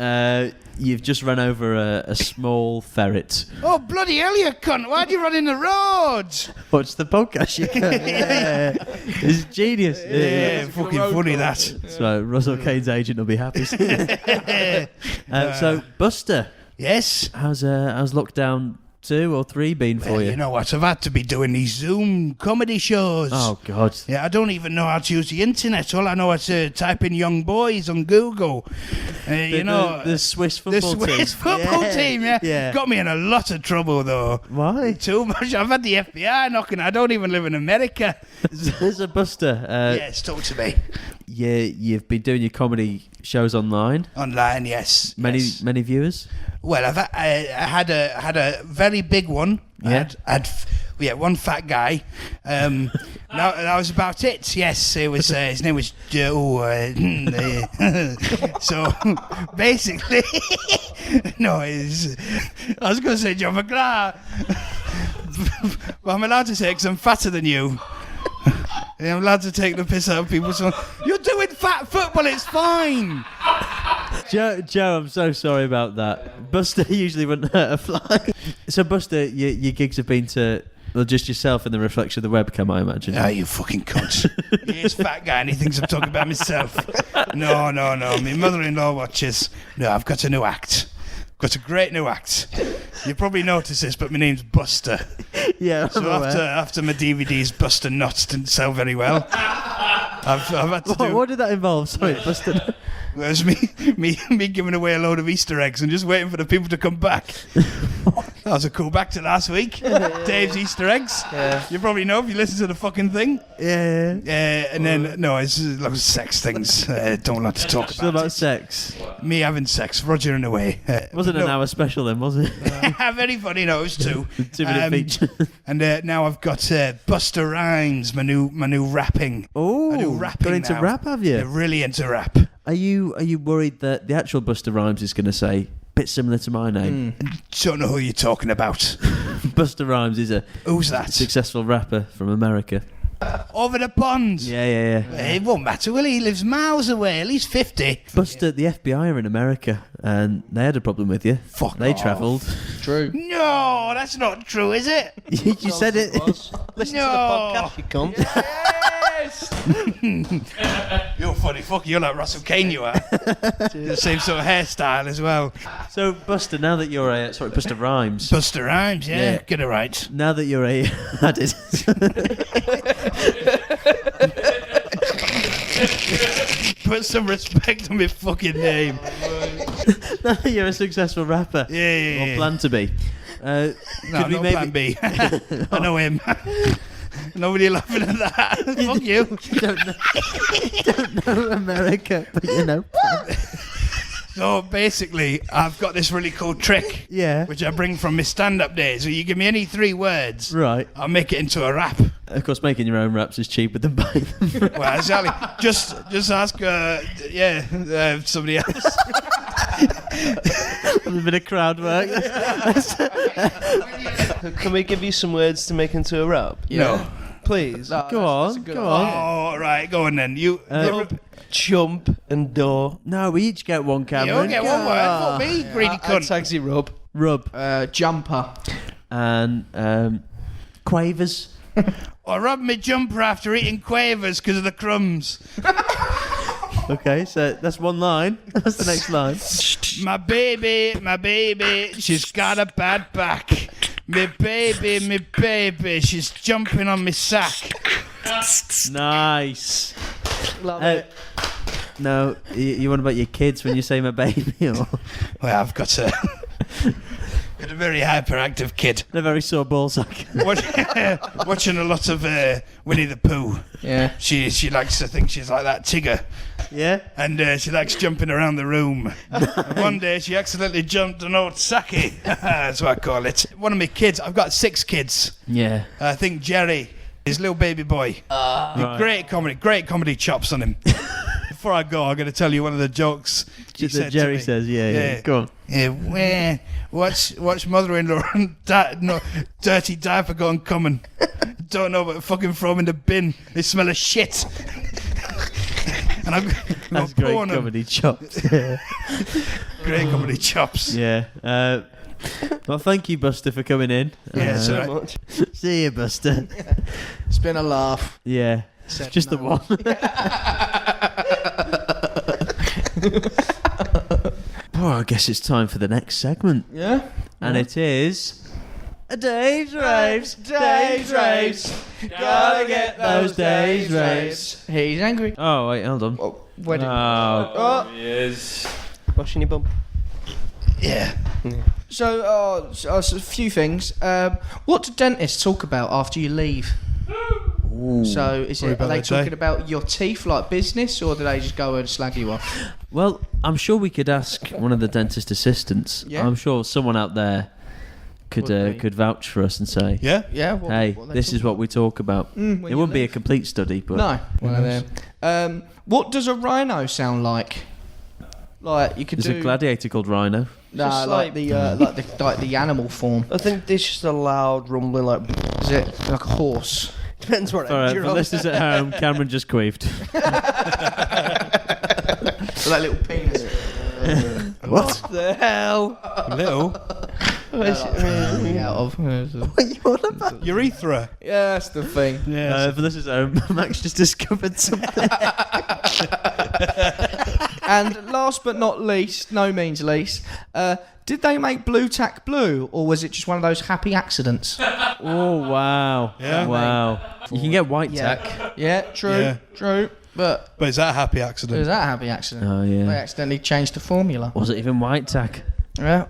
[SPEAKER 1] You've just run over a small ferret.
[SPEAKER 2] Oh, bloody hell, you cunt. Why'd you run in the road?
[SPEAKER 1] Watch the podcast, you can. Yeah. It's genius.
[SPEAKER 2] Yeah, fucking funny, that.
[SPEAKER 1] So, Russell Kane's agent will be happy. So, Buster.
[SPEAKER 2] Yes?
[SPEAKER 1] How's lockdown 2 or 3 been for you?
[SPEAKER 2] You know what? I've had to be doing these Zoom comedy shows.
[SPEAKER 1] Oh, God.
[SPEAKER 2] Yeah, I don't even know how to use the internet. All I know is to type in young boys on Google.
[SPEAKER 1] The Swiss football team.
[SPEAKER 2] The Swiss football team, yeah. Got me in a lot of trouble, though.
[SPEAKER 1] Why?
[SPEAKER 2] Too much. I've had the FBI knocking. I don't even live in America.
[SPEAKER 1] There's a Buster.
[SPEAKER 2] Yes, talk to me.
[SPEAKER 1] Yeah, you've been doing your comedy shows online.
[SPEAKER 2] Online, yes.
[SPEAKER 1] Many viewers.
[SPEAKER 2] Well, I had a very big one.
[SPEAKER 1] Yeah.
[SPEAKER 2] One fat guy. No, that was about it. Yes, it was. His name was Joe. So basically, no, I was going to say Joe McGrath, but I'm allowed to say because I'm fatter than you. I'm allowed to take the piss out of people. So you're doing fat football. It's fine.
[SPEAKER 1] Joe, I'm so sorry about that. Buster usually wouldn't hurt a fly. So, Buster, your gigs have been to just yourself in the reflection of the webcam, I imagine.
[SPEAKER 2] Oh, you fucking cunt. He's a fat guy and he thinks I'm talking about myself. No. My mother-in-law watches. No, I've got a new act. Got a great new act. You probably noticed this, but my name's Buster.
[SPEAKER 1] Yeah.
[SPEAKER 2] So after my DVD's Buster Nuts didn't sell very well, I've had to do.
[SPEAKER 1] What did that involve? Sorry, Buster.
[SPEAKER 2] It was me giving away a load of Easter eggs and just waiting for the people to come back. That was a cool back to last week. Dave's Easter eggs. Yeah. You probably know if you listen to the fucking thing.
[SPEAKER 1] Yeah.
[SPEAKER 2] And then, no, it's like sex things. Don't like to talk
[SPEAKER 1] Still about sex.
[SPEAKER 2] Me having sex, Roger and away.
[SPEAKER 1] Wasn't an hour special then, was it?
[SPEAKER 2] Very funny, no, it was 2.
[SPEAKER 1] 2-minute feature.
[SPEAKER 2] And now I've got Buster Rhymes, my new rapping.
[SPEAKER 1] Oh,
[SPEAKER 2] I do rapping
[SPEAKER 1] got into
[SPEAKER 2] now.
[SPEAKER 1] rap, have you?
[SPEAKER 2] Yeah, really into rap.
[SPEAKER 1] Are you worried that the actual Buster Rhymes is going to say bit similar to my name?
[SPEAKER 2] Don't know who you're talking about.
[SPEAKER 1] Buster Rhymes is
[SPEAKER 2] Who's that?
[SPEAKER 1] Successful rapper from America.
[SPEAKER 2] Over the pond.
[SPEAKER 1] Yeah.
[SPEAKER 2] It won't matter, will he? He lives miles away. At least 50.
[SPEAKER 1] Buster, the FBI are in America, and they had a problem with you.
[SPEAKER 2] Fuck
[SPEAKER 1] They
[SPEAKER 2] off.
[SPEAKER 1] travelled.
[SPEAKER 3] True.
[SPEAKER 2] No, that's not true, is it?
[SPEAKER 1] You said it.
[SPEAKER 5] Listen
[SPEAKER 2] No.
[SPEAKER 5] to the podcast, you cunt.
[SPEAKER 2] Yes. You're funny. Fuck, you're like Russell Kane, you are. The same sort of hairstyle as well.
[SPEAKER 1] So, Buster, now that you're Buster Rhymes.
[SPEAKER 2] Buster Rhymes, yeah. Get it right.
[SPEAKER 1] Now that you're I did.
[SPEAKER 2] Put some respect on my fucking name.
[SPEAKER 1] Now that you're a successful rapper.
[SPEAKER 2] Yeah.
[SPEAKER 1] Or plan to be.
[SPEAKER 2] No,
[SPEAKER 1] could we
[SPEAKER 2] not
[SPEAKER 1] maybe...
[SPEAKER 2] Plan B. I know him. Nobody laughing at that. Fuck you.
[SPEAKER 1] don't know America, but you know.
[SPEAKER 2] So basically, I've got this really cool trick.
[SPEAKER 1] Yeah.
[SPEAKER 2] Which I bring from my stand-up days. So you give me any 3 words.
[SPEAKER 1] Right.
[SPEAKER 2] I'll make it into a rap.
[SPEAKER 1] Of course, making your own raps is cheaper than buying them.
[SPEAKER 2] Well, exactly. Just ask, somebody else.
[SPEAKER 1] A bit of crowd work.
[SPEAKER 5] Can we give you some words to make into a rap?
[SPEAKER 2] No.
[SPEAKER 5] Please.
[SPEAKER 1] Go on.
[SPEAKER 2] Oh, right. Go on then. You.
[SPEAKER 5] Chump and door.
[SPEAKER 1] No, we each get one, Cameron.
[SPEAKER 2] You get one word. Fuck me, greedy cunt.
[SPEAKER 5] Taxi rub.
[SPEAKER 3] Jumper.
[SPEAKER 1] And quavers.
[SPEAKER 2] I rubbed my jumper after eating quavers because of the crumbs.
[SPEAKER 1] Okay, so that's one line. That's the next line.
[SPEAKER 2] My baby, she's got a bad back. My baby, she's jumping on me sack.
[SPEAKER 1] Nice.
[SPEAKER 3] Love it.
[SPEAKER 1] No, you want about your kids when you say my baby? Or?
[SPEAKER 2] Well, I've got a very hyperactive kid.
[SPEAKER 1] A very sore ballsack.
[SPEAKER 2] Watching a lot of Winnie the Pooh.
[SPEAKER 3] Yeah.
[SPEAKER 2] She likes to think she's like that Tigger.
[SPEAKER 1] Yeah?
[SPEAKER 2] And she likes jumping around the room. And one day she accidentally jumped an old Saki. That's what I call it. One of my kids, I've got 6 kids.
[SPEAKER 1] Yeah.
[SPEAKER 2] I think Jerry, his little baby boy.
[SPEAKER 1] Right.
[SPEAKER 2] Great comedy chops on him. before I go, I'm going to tell you one of the jokes
[SPEAKER 1] That Jerry says, yeah. Go on.
[SPEAKER 2] Yeah, watch mother-in-law and dirty diaper going coming. Don't know, but fucking throw them in the bin. They smell of shit. And I'm
[SPEAKER 1] That's great comedy chops.
[SPEAKER 2] Great comedy chops.
[SPEAKER 1] Yeah. Well, thank you, Buster, for coming in.
[SPEAKER 2] Yeah,
[SPEAKER 5] so much.
[SPEAKER 1] See you, Buster.
[SPEAKER 3] It's been a laugh.
[SPEAKER 1] Yeah.
[SPEAKER 3] Said
[SPEAKER 1] Just
[SPEAKER 3] no
[SPEAKER 1] the one. Oh, I guess it's time for the next segment.
[SPEAKER 3] Yeah?
[SPEAKER 1] And it is... Dave's Raves.
[SPEAKER 3] Dave's Raves. Gotta get those Dave's Raves. He's angry.
[SPEAKER 1] Oh, wait, hold on.
[SPEAKER 3] Oh, wedding.
[SPEAKER 1] Oh.
[SPEAKER 4] He is.
[SPEAKER 5] Washing your bum.
[SPEAKER 2] Yeah.
[SPEAKER 3] So, a few things. What do dentists talk about after you leave? So, are they talking about your teeth, like business, or do they just go and slag you off?
[SPEAKER 1] Well, I'm sure we could ask one of the dentist assistants.
[SPEAKER 3] Yeah.
[SPEAKER 1] I'm sure someone out there could vouch for us and say,
[SPEAKER 3] Yeah.
[SPEAKER 1] hey, this is what we talk about. It wouldn't be a complete study, but...
[SPEAKER 3] No. One of them. What does a rhino sound like? Like, you could
[SPEAKER 1] There's a gladiator called Rhino.
[SPEAKER 3] No,
[SPEAKER 5] Just
[SPEAKER 3] like the animal form.
[SPEAKER 5] I think this is just a loud rumbling, like.
[SPEAKER 3] Is it like a horse?
[SPEAKER 5] Depends what
[SPEAKER 1] For
[SPEAKER 5] end you're on.
[SPEAKER 1] listeners at home, Cameron just queefed.
[SPEAKER 3] That little penis.
[SPEAKER 1] What
[SPEAKER 5] the hell?
[SPEAKER 2] Little.
[SPEAKER 3] Out of.
[SPEAKER 5] What you on about?
[SPEAKER 2] Urethra.
[SPEAKER 3] Yeah, that's the thing.
[SPEAKER 2] Yeah.
[SPEAKER 1] for listeners at home, Max just discovered something.
[SPEAKER 3] And last but not least, no means least, did they make blue tack blue, or was it just one of those happy accidents?
[SPEAKER 1] Oh, wow.
[SPEAKER 2] Yeah.
[SPEAKER 1] Wow. You can get white tack.
[SPEAKER 3] Yeah, true. But
[SPEAKER 2] is that a happy
[SPEAKER 3] it
[SPEAKER 2] accident?
[SPEAKER 3] was that a happy accident.
[SPEAKER 1] Oh, yeah.
[SPEAKER 3] They accidentally changed the formula.
[SPEAKER 1] Was it even white tack?
[SPEAKER 3] Yeah.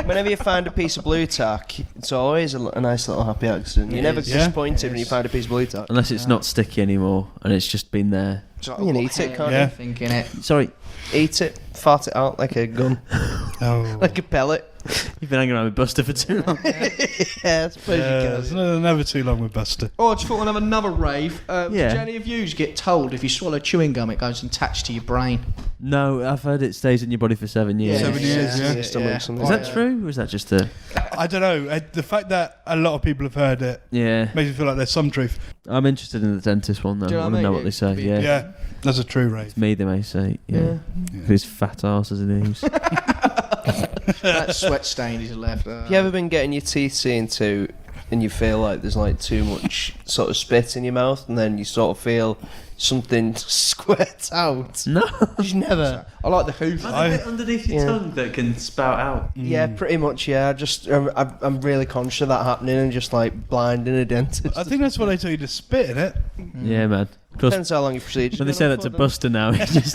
[SPEAKER 5] Whenever you find a piece of blue tack, it's always a nice little happy accident. You're never disappointed when you find a piece of blue tack.
[SPEAKER 1] Unless it's not sticky anymore and it's just been there.
[SPEAKER 5] You can eat it, can't
[SPEAKER 2] Yeah.
[SPEAKER 5] you?
[SPEAKER 3] Thinking it.
[SPEAKER 1] Sorry,
[SPEAKER 5] Eat it, fart it out like a gun,
[SPEAKER 2] Oh.
[SPEAKER 5] like a pellet.
[SPEAKER 1] you've been hanging around with Buster for too long.
[SPEAKER 5] Yeah, I suppose you
[SPEAKER 2] It's
[SPEAKER 5] can.
[SPEAKER 2] never too long with Buster.
[SPEAKER 3] Oh, I just thought we'd have another rave.
[SPEAKER 1] Yeah.
[SPEAKER 3] Did any of you get told if you swallow chewing gum, it goes attached to your brain?
[SPEAKER 1] No, I've heard it stays in your body for 7 years.
[SPEAKER 2] 7 years, yeah.
[SPEAKER 5] Stomach, something.
[SPEAKER 1] Is that true, or is that just a...
[SPEAKER 2] I don't know. The fact that a lot of people have heard it
[SPEAKER 1] Yeah.
[SPEAKER 2] makes me feel like there's some truth.
[SPEAKER 1] I'm interested in the dentist one, though.
[SPEAKER 3] Do you
[SPEAKER 1] I
[SPEAKER 3] know
[SPEAKER 1] want to
[SPEAKER 3] what I
[SPEAKER 1] know
[SPEAKER 3] mean?
[SPEAKER 1] what they say.
[SPEAKER 3] It'd be-
[SPEAKER 1] Yeah.
[SPEAKER 2] Yeah, that's a true rave.
[SPEAKER 1] Me, they may say. Yeah. His fat arse as it is.
[SPEAKER 3] That sweat stain is left.
[SPEAKER 5] Have you ever been getting your teeth seen to and you feel like there's like too much sort of spit in your mouth and then you sort of feel something squirt out?
[SPEAKER 1] No.
[SPEAKER 5] You never.
[SPEAKER 3] I like the hoover.
[SPEAKER 1] underneath your tongue that can spout out.
[SPEAKER 5] Yeah, pretty much. Yeah, I'm really conscious of that happening and just like blinding a dentist.
[SPEAKER 2] I think that's why they tell you to spit in it.
[SPEAKER 1] Yeah, man. Of course,
[SPEAKER 5] Depends how long your procedure.
[SPEAKER 1] when they say that to Buster now, he just...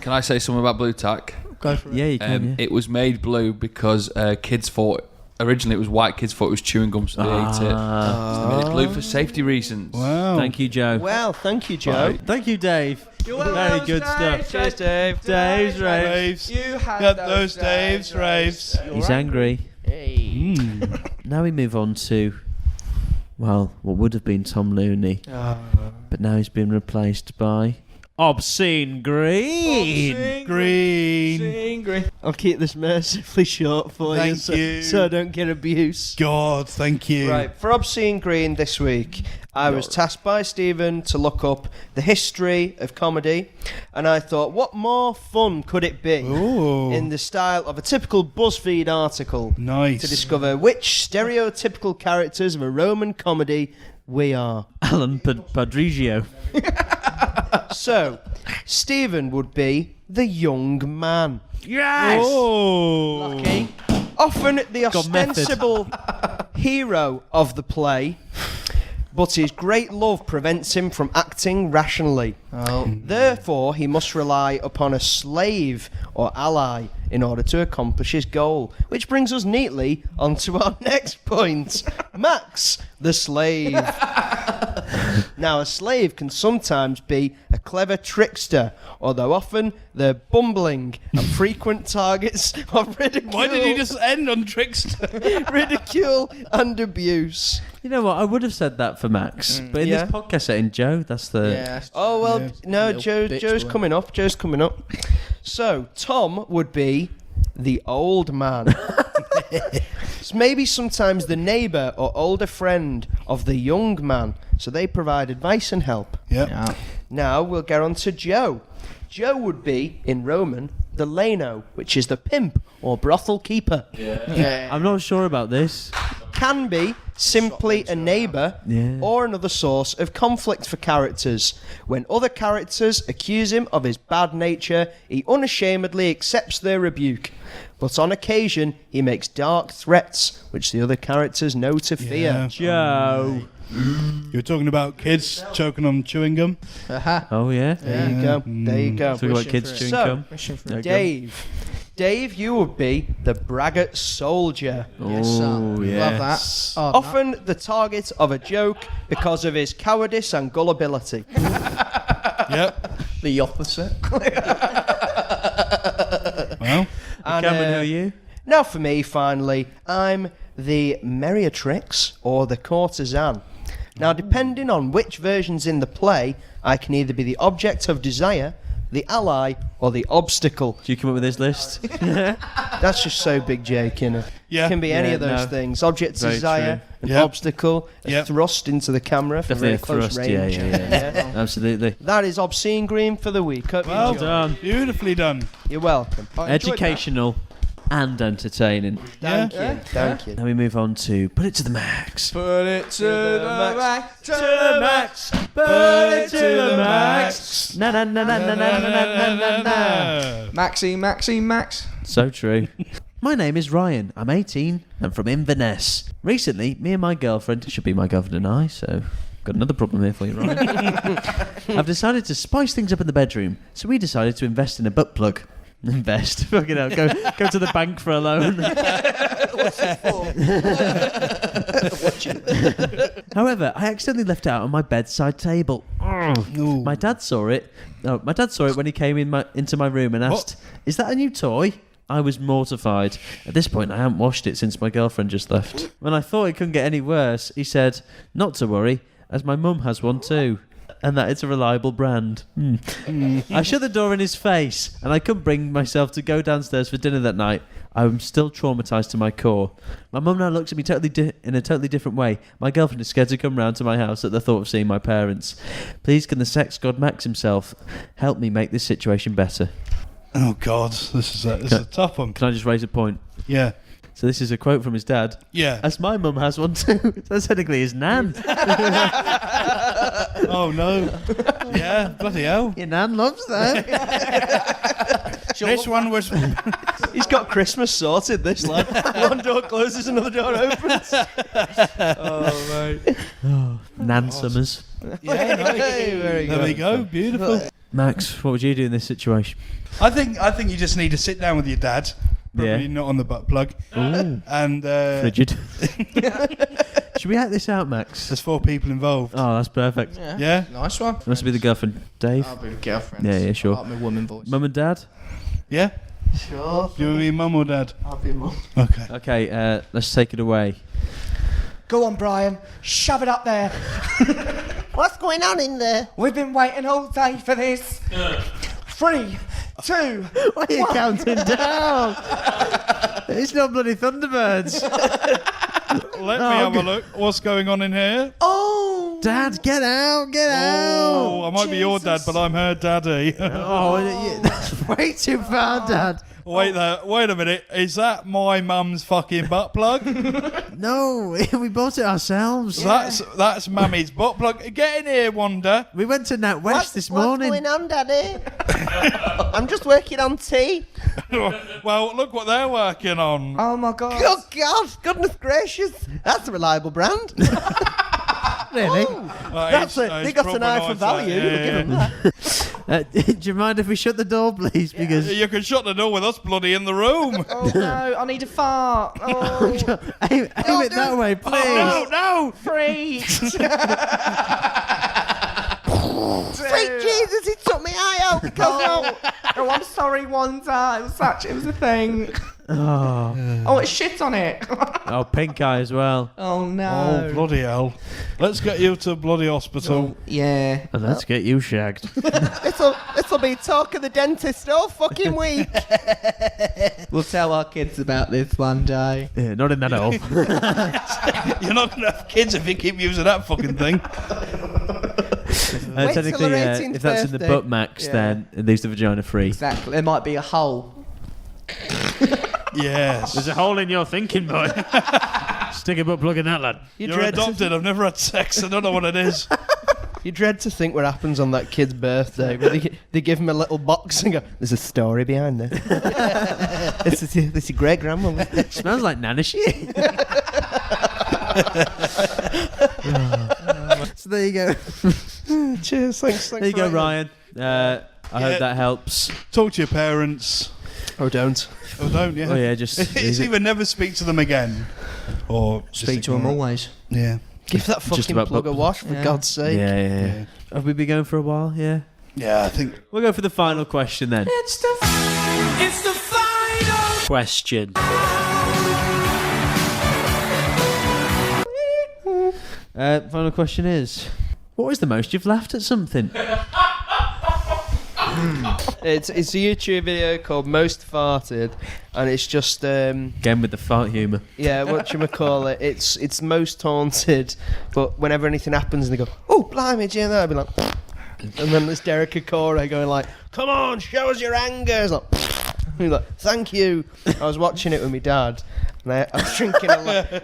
[SPEAKER 4] Can I say something about blue tack?
[SPEAKER 3] Go for it.
[SPEAKER 1] Yeah, you can, yeah.
[SPEAKER 4] It was made blue because kids thought... Originally, it was white. Kids thought it was chewing gum, so they ate it. So they made it blue for safety reasons.
[SPEAKER 2] Wow.
[SPEAKER 1] Thank you, Joe.
[SPEAKER 5] Well, thank you, Joe.
[SPEAKER 4] Right.
[SPEAKER 1] Thank you, Dave. Very good stuff.
[SPEAKER 5] Cheers, Dave.
[SPEAKER 1] Dave's raves.
[SPEAKER 2] Raves.
[SPEAKER 3] You had
[SPEAKER 2] Got those Dave's raves.
[SPEAKER 1] He's angry.
[SPEAKER 3] Hey.
[SPEAKER 1] Now we move on to, well, what would have been Tom Looney, but now he's been replaced by Obscene Green.
[SPEAKER 2] Green.
[SPEAKER 5] I'll keep this mercifully short for
[SPEAKER 2] Thank you.
[SPEAKER 5] so I don't get abuse.
[SPEAKER 2] God, thank you.
[SPEAKER 5] Right, for Obscene Green this week, I was tasked by Stephen to look up the history of comedy, and I thought, what more fun could it be
[SPEAKER 2] Ooh.
[SPEAKER 5] in the style of a typical BuzzFeed article
[SPEAKER 2] Nice.
[SPEAKER 5] to discover which stereotypical characters of a Roman comedy we are.
[SPEAKER 1] Alan Padrigio.
[SPEAKER 5] So, Stephen would be the young man.
[SPEAKER 1] Yes!
[SPEAKER 2] Oh.
[SPEAKER 3] Lucky.
[SPEAKER 5] Often the
[SPEAKER 1] Got method.
[SPEAKER 5] ostensible hero of the play, but his great love prevents him from acting rationally. Therefore, he must rely upon a slave or ally in order to accomplish his goal. Which brings us neatly onto our next point. Max, the slave. Now, a slave can sometimes be a clever trickster, although often they're bumbling and frequent targets of ridicule.
[SPEAKER 2] Why did he just end on trickster?
[SPEAKER 5] Ridicule and abuse.
[SPEAKER 1] You know what? I would have said that for Max, but in
[SPEAKER 5] Yeah.
[SPEAKER 1] this podcast setting, Joe, that's the.
[SPEAKER 3] Yeah.
[SPEAKER 5] Oh, well,
[SPEAKER 2] Yeah.
[SPEAKER 5] no,
[SPEAKER 3] Little bitch
[SPEAKER 5] Joe's
[SPEAKER 3] boy.
[SPEAKER 5] coming up. Joe's coming up. So, Tom would be the old man. It's maybe sometimes the neighbour or older friend of the young man, so they provide advice and help.
[SPEAKER 2] Yep.
[SPEAKER 3] Yeah.
[SPEAKER 5] Now we'll get on to Joe. Joe would be, in Roman, the Leno, which is the pimp or brothel keeper.
[SPEAKER 3] Yeah.
[SPEAKER 1] I'm not sure about this.
[SPEAKER 5] Can be simply a neighbour
[SPEAKER 1] Yeah.
[SPEAKER 5] or another source of conflict for characters. When other characters accuse him of his bad nature, he unashamedly accepts their rebuke. But on occasion, he makes dark threats, which the other characters know to fear.
[SPEAKER 1] Joe.
[SPEAKER 2] You were talking about kids choking on chewing gum.
[SPEAKER 1] Oh, yeah.
[SPEAKER 5] There you go. There you go.
[SPEAKER 1] Talking about kids chewing
[SPEAKER 5] So,
[SPEAKER 1] gum.
[SPEAKER 3] For
[SPEAKER 5] Dave. Dave, you would be the braggart soldier.
[SPEAKER 3] Yes, sir.
[SPEAKER 1] Oh,
[SPEAKER 3] Love that. Oh,
[SPEAKER 5] Often the target of a joke because of his cowardice and gullibility.
[SPEAKER 2] Yep.
[SPEAKER 3] the opposite.
[SPEAKER 2] Well,
[SPEAKER 5] And,
[SPEAKER 1] Cameron, who are you?
[SPEAKER 5] Now for me, finally, I'm the Meriatrix or the courtesan. Now, depending on which version's in the play, I can either be the object of desire, the ally, or the obstacle.
[SPEAKER 1] Do you come up with this list?
[SPEAKER 5] That's just so big, Jake, innit?
[SPEAKER 2] Yeah.
[SPEAKER 5] It can be any
[SPEAKER 1] Yeah,
[SPEAKER 5] of those
[SPEAKER 1] no.
[SPEAKER 5] things. Object of
[SPEAKER 1] Very
[SPEAKER 5] desire,
[SPEAKER 1] true.
[SPEAKER 5] an
[SPEAKER 2] Yep.
[SPEAKER 5] obstacle, a
[SPEAKER 2] Yep.
[SPEAKER 5] thrust into the camera for
[SPEAKER 1] Definitely
[SPEAKER 5] very
[SPEAKER 1] a
[SPEAKER 5] close
[SPEAKER 1] thrust. Yeah,
[SPEAKER 5] range.
[SPEAKER 1] yeah. Absolutely.
[SPEAKER 5] That is Obscene Green for the week. Hope you
[SPEAKER 2] well
[SPEAKER 5] enjoy.
[SPEAKER 1] done.
[SPEAKER 2] Beautifully done.
[SPEAKER 5] You're welcome.
[SPEAKER 1] Educational and entertaining.
[SPEAKER 5] Thank
[SPEAKER 2] Yeah.
[SPEAKER 5] you. Thank you.
[SPEAKER 1] Now we move on to Put It to the Max.
[SPEAKER 3] Put it to the max.
[SPEAKER 1] To the max. Put it to the max. Na na na na na na na na na na.
[SPEAKER 3] Maxi, Max.
[SPEAKER 1] So true. My name is Ryan. I'm 18 and from Inverness. Recently, me and my girlfriend, should be my girlfriend and I, so got another problem here for you, Ryan. I've decided to spice things up in the bedroom, so we decided to invest in a butt plug. Invest. Fucking hell. Go to the bank for a loan. However, I accidentally left it out on my bedside table.
[SPEAKER 2] Ooh.
[SPEAKER 1] My dad saw it. Oh, my dad saw it when he came into my room and asked, "Is that a new toy?" I was mortified. At this point, I hadn't washed it since my girlfriend just left. When I thought it couldn't get any worse, he said, "Not to worry, as my mum has one too, and that it's a reliable brand." I shut the door in his face, and I couldn't bring myself to go downstairs for dinner that night. I'm still traumatised to my core. My mum now looks at me in a totally different way. My girlfriend is scared to come round to my house at the thought of seeing my parents. Please, can the sex god Max himself help me make this situation better?
[SPEAKER 2] Oh God, this is a tough one.
[SPEAKER 1] Can I just raise a point?
[SPEAKER 2] Yeah.
[SPEAKER 1] So this is a quote from his dad.
[SPEAKER 2] Yeah.
[SPEAKER 1] As my mum has one too. That's technically his nan.
[SPEAKER 2] Oh no. Yeah. Bloody hell.
[SPEAKER 1] Your nan loves that.
[SPEAKER 2] This one was.
[SPEAKER 5] He's got Christmas sorted, this lad. One door closes, another door opens. Oh, mate.
[SPEAKER 1] Nan Summers.
[SPEAKER 2] Yeah. No.
[SPEAKER 5] Hey, very
[SPEAKER 2] There we go. Beautiful.
[SPEAKER 1] Max, what would you do in this situation?
[SPEAKER 2] I think you just need to sit down with your dad. Probably
[SPEAKER 1] Yeah.
[SPEAKER 2] not on the butt plug.
[SPEAKER 1] Ooh.
[SPEAKER 2] And
[SPEAKER 1] Frigid. Should we act this out, Max?
[SPEAKER 2] there's 4 people involved.
[SPEAKER 1] Oh, that's perfect.
[SPEAKER 2] Yeah.
[SPEAKER 3] Nice one.
[SPEAKER 1] Must be the girlfriend, Dave.
[SPEAKER 3] I'll be the girlfriend.
[SPEAKER 1] Yeah, sure.
[SPEAKER 3] I'll be woman voice.
[SPEAKER 1] Mum and dad?
[SPEAKER 2] Yeah.
[SPEAKER 3] Sure.
[SPEAKER 2] Do you want to be mum or dad?
[SPEAKER 3] I'll be mum.
[SPEAKER 2] Okay.
[SPEAKER 1] Okay, let's take it away.
[SPEAKER 3] Go on, Brian. Shove it up there.
[SPEAKER 7] What's going on in there?
[SPEAKER 3] We've been waiting all day for this. 3, 2.
[SPEAKER 1] Why are you counting down? It's not bloody Thunderbirds.
[SPEAKER 2] Let me have a look. What's going on in here?
[SPEAKER 3] Oh.
[SPEAKER 1] Dad, get out, get
[SPEAKER 2] Oh,
[SPEAKER 1] out.
[SPEAKER 2] I might be your dad, but I'm her daddy.
[SPEAKER 1] Oh, that's way too far, Dad.
[SPEAKER 2] Wait a minute. Is that my mum's fucking butt plug?
[SPEAKER 1] No, we bought it ourselves.
[SPEAKER 2] That's mummy's butt plug. Get in here, Wanda.
[SPEAKER 1] We went to Nat West this morning.
[SPEAKER 7] What's going on, Daddy? I'm just working on tea.
[SPEAKER 2] Well, look what they're working on.
[SPEAKER 3] Oh my God.
[SPEAKER 7] Oh, God. Goodness gracious. That's a reliable brand.
[SPEAKER 1] Really?
[SPEAKER 7] They got an eye for value. We'll give them that.
[SPEAKER 1] Do you mind if we shut the door, please? Because
[SPEAKER 2] You can shut the door with us bloody in the room.
[SPEAKER 3] Oh no, I need a fart. Oh.
[SPEAKER 1] aim it that way, please.
[SPEAKER 2] Oh, no.
[SPEAKER 3] 3.
[SPEAKER 5] Sweet Jesus, he took my eye out because
[SPEAKER 3] Oh, I'm sorry, Wanda. It was a thing. Oh, it's shit on it.
[SPEAKER 1] Oh, pink eye as well.
[SPEAKER 3] Oh no.
[SPEAKER 2] Oh, bloody hell. Let's get you to bloody hospital.
[SPEAKER 3] Yeah.
[SPEAKER 1] And let's get you shagged.
[SPEAKER 5] this'll be talk of the dentist all fucking week.
[SPEAKER 3] We'll tell our kids about this one day.
[SPEAKER 1] Yeah, not in that hole.
[SPEAKER 2] You're not going to have kids if you keep using that fucking thing.
[SPEAKER 5] Wait till
[SPEAKER 1] Technically,
[SPEAKER 5] her 18th
[SPEAKER 1] if that's in the
[SPEAKER 5] birthday.
[SPEAKER 1] butt max,
[SPEAKER 3] Yeah.
[SPEAKER 1] then it leaves the vagina free.
[SPEAKER 3] Exactly. There might be a hole.
[SPEAKER 2] Yes.
[SPEAKER 1] There's a hole in your thinking, boy. Stick a butt plug in that, lad.
[SPEAKER 2] You're adopted. I've never had sex. I don't know what it is.
[SPEAKER 5] You dread to think what happens on that kid's birthday. Where they give him a little box and go, there's a story behind this. This is your great grandmother.
[SPEAKER 1] Smells like nana shit. So there you go.
[SPEAKER 5] Cheers, thanks.
[SPEAKER 1] There you go, Ryan. I hope that helps.
[SPEAKER 2] Talk to your parents.
[SPEAKER 5] Or don't.
[SPEAKER 2] Or don't, yeah.
[SPEAKER 1] Oh yeah, just
[SPEAKER 2] It's either never speak to them again or just
[SPEAKER 3] Speak to them
[SPEAKER 2] ignore it.
[SPEAKER 3] always.
[SPEAKER 2] Yeah.
[SPEAKER 5] Give that fucking
[SPEAKER 1] about
[SPEAKER 5] plug a wash, for
[SPEAKER 3] Yeah.
[SPEAKER 5] God's sake.
[SPEAKER 1] Yeah. Have we been going for a while? Yeah.
[SPEAKER 2] Yeah, I think.
[SPEAKER 1] We'll go for the final question then.
[SPEAKER 9] It's the final
[SPEAKER 1] Question. Final question is: what was the most you've laughed at something?
[SPEAKER 5] It's a YouTube video called Most Farted, and it's just
[SPEAKER 1] Again with the fart humour.
[SPEAKER 5] yeah, whatchamacallit, it's most haunted, but whenever anything happens and they go, oh blimey, Jim, I'd be like, and then there's Derek Akora going like, come on, show us your anger. It's like, he's like, thank you. I was watching it with my dad, and I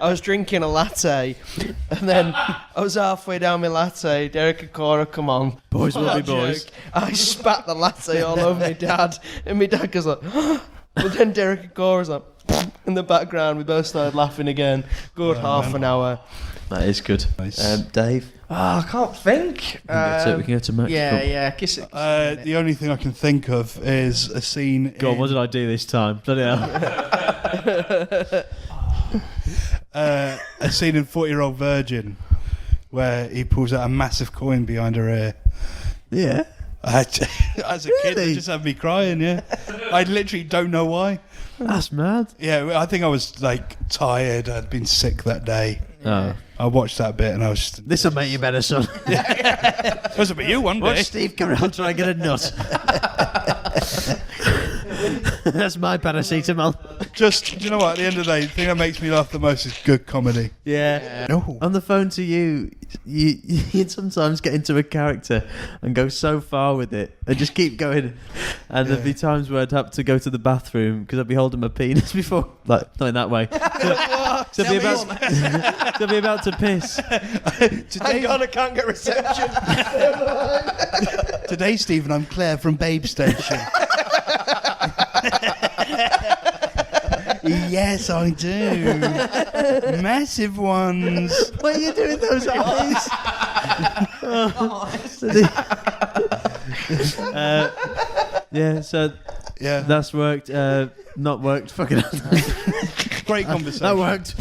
[SPEAKER 5] was drinking a latte, and then I was halfway down my latte. Derek Akora, come on,
[SPEAKER 1] Boys will be
[SPEAKER 5] Not a
[SPEAKER 1] boys.
[SPEAKER 5] joke. I spat the latte all over my dad, and my dad goes like, but then Derek Akora's like, in the background. We both started laughing again. Good half an hour.
[SPEAKER 1] That is good.
[SPEAKER 2] Nice.
[SPEAKER 1] Dave,
[SPEAKER 3] Oh, I can't think.
[SPEAKER 1] we can go to Max.
[SPEAKER 3] Yeah. Kiss it.
[SPEAKER 2] The only thing I can think of is a scene.
[SPEAKER 1] God, what did I do this time? Bloody hell.
[SPEAKER 2] A scene in 40-Year-Old Virgin where he pulls out a massive coin behind her ear.
[SPEAKER 1] Yeah.
[SPEAKER 2] As a kid,
[SPEAKER 1] Really?
[SPEAKER 2] it just had me crying. Yeah, I literally don't know why.
[SPEAKER 1] That's mad.
[SPEAKER 2] Yeah, I think I was like tired. I'd been sick that day.
[SPEAKER 1] Oh.
[SPEAKER 2] I watched that bit and I was just.
[SPEAKER 1] This'll make you better, son.
[SPEAKER 2] This will be you one day.
[SPEAKER 1] Watch Steve come around try and get a nut. That's my paracetamol.
[SPEAKER 2] Just, you know what? At the end of the day, the thing that makes me laugh the most is good comedy.
[SPEAKER 1] Yeah.
[SPEAKER 2] No.
[SPEAKER 1] On the phone to you'd sometimes get into a character and go so far with it and just keep going. And there'd be times where I'd have to go to the bathroom because I'd be holding my penis before, like, not in that way. So I'd be about to piss.
[SPEAKER 5] Hang on, I can't get reception.
[SPEAKER 2] Today, Stephen, I'm Claire from Babe Station. Yes, I do. Massive ones.
[SPEAKER 1] Why are you doing those eyes? Yeah, so
[SPEAKER 2] Yeah,
[SPEAKER 1] that's worked. Not worked. Fucking
[SPEAKER 2] great conversation.
[SPEAKER 1] that worked.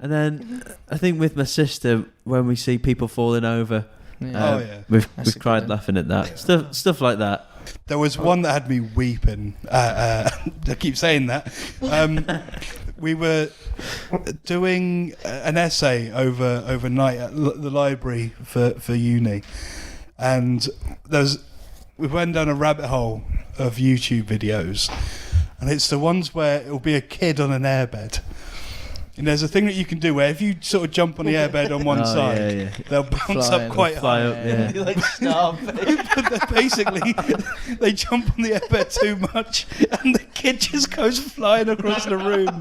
[SPEAKER 1] And then I think with my sister, when we see people falling over,
[SPEAKER 2] Oh, yeah.
[SPEAKER 1] we've
[SPEAKER 3] That's a
[SPEAKER 1] cried
[SPEAKER 3] good
[SPEAKER 1] laughing at that stuff like that.
[SPEAKER 2] There was one that had me weeping. I keep saying that. We were doing an essay overnight at the library for uni, and we went down a rabbit hole of YouTube videos, and it's the ones where it'll be a kid on an airbed. And there's a thing that you can do where if you sort of jump on the airbed on one side, they'll bounce
[SPEAKER 3] Fly
[SPEAKER 2] up quite
[SPEAKER 1] Fly
[SPEAKER 2] high.
[SPEAKER 1] up, yeah.
[SPEAKER 5] Like
[SPEAKER 2] But basically, they jump on the airbed too much, and the kid just goes flying across the room.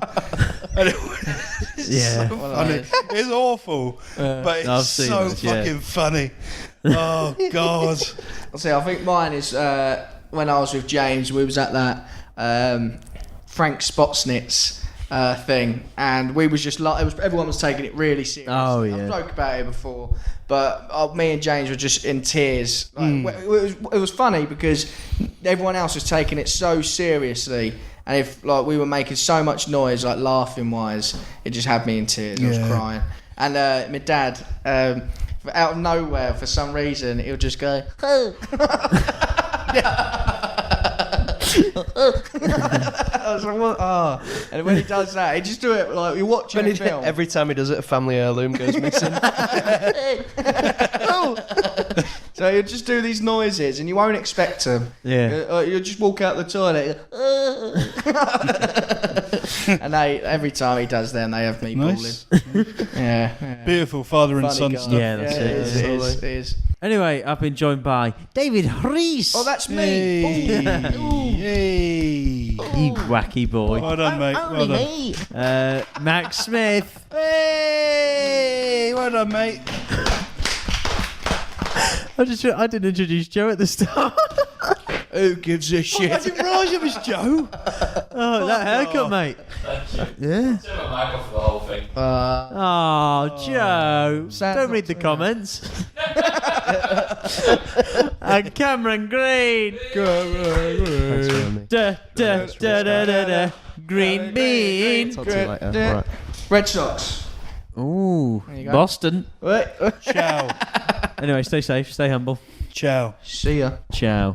[SPEAKER 2] And it was
[SPEAKER 1] Yeah.
[SPEAKER 2] so funny. It's awful, but
[SPEAKER 1] I've
[SPEAKER 2] it's
[SPEAKER 1] seen
[SPEAKER 2] so
[SPEAKER 1] this, yeah.
[SPEAKER 2] fucking funny. Oh God!
[SPEAKER 3] See, I think mine is when I was with James. We was at that Frank Spotsnitz thing, and we was just like, everyone was taking it really serious.
[SPEAKER 1] Oh, yeah.
[SPEAKER 3] I've spoke about it before, but me and James were just in tears. Like, it was funny because everyone else was taking it so seriously, and if like we were making so much noise, like laughing wise, it just had me in tears. I was
[SPEAKER 2] Yeah.
[SPEAKER 3] crying. And my dad, out of nowhere, for some reason, he'll just go. I was like, what? Oh. And when he does that, he just do it like you're watching a film.
[SPEAKER 5] Every time he does it, a family heirloom goes missing.
[SPEAKER 3] So he'll just do these noises, and you won't expect them.
[SPEAKER 1] Yeah.
[SPEAKER 3] You'll just walk out the toilet. And every time he does them, they have me
[SPEAKER 2] Nice.
[SPEAKER 3] bawling. Yeah.
[SPEAKER 2] Beautiful father and
[SPEAKER 3] Funny
[SPEAKER 2] son
[SPEAKER 3] guy.
[SPEAKER 2] stuff.
[SPEAKER 1] Yeah, that's
[SPEAKER 3] Yeah,
[SPEAKER 1] it.
[SPEAKER 3] it is.
[SPEAKER 1] Anyway, I've been joined by David Rees.
[SPEAKER 3] Oh, that's me.
[SPEAKER 2] Hey.
[SPEAKER 1] You wacky boy.
[SPEAKER 2] Well done, mate. Well done.
[SPEAKER 1] Max Smith.
[SPEAKER 2] Hey. Well done, mate.
[SPEAKER 1] I didn't introduce Joe at the start.
[SPEAKER 3] Who gives a shit?
[SPEAKER 2] I didn't realise it was Joe.
[SPEAKER 1] Oh, that haircut, mate. Yeah.
[SPEAKER 4] Turn my mic off for the whole thing.
[SPEAKER 1] Oh, Joe. Don't read the comments. And Cameron Green. Da, da, da, da, da, da. Green bean.
[SPEAKER 3] Red Sox.
[SPEAKER 1] Ooh,
[SPEAKER 3] There you go.
[SPEAKER 1] Boston.
[SPEAKER 3] Wait.
[SPEAKER 2] Ciao.
[SPEAKER 1] Anyway, stay safe, stay humble.
[SPEAKER 2] Ciao.
[SPEAKER 3] See ya.
[SPEAKER 1] Ciao.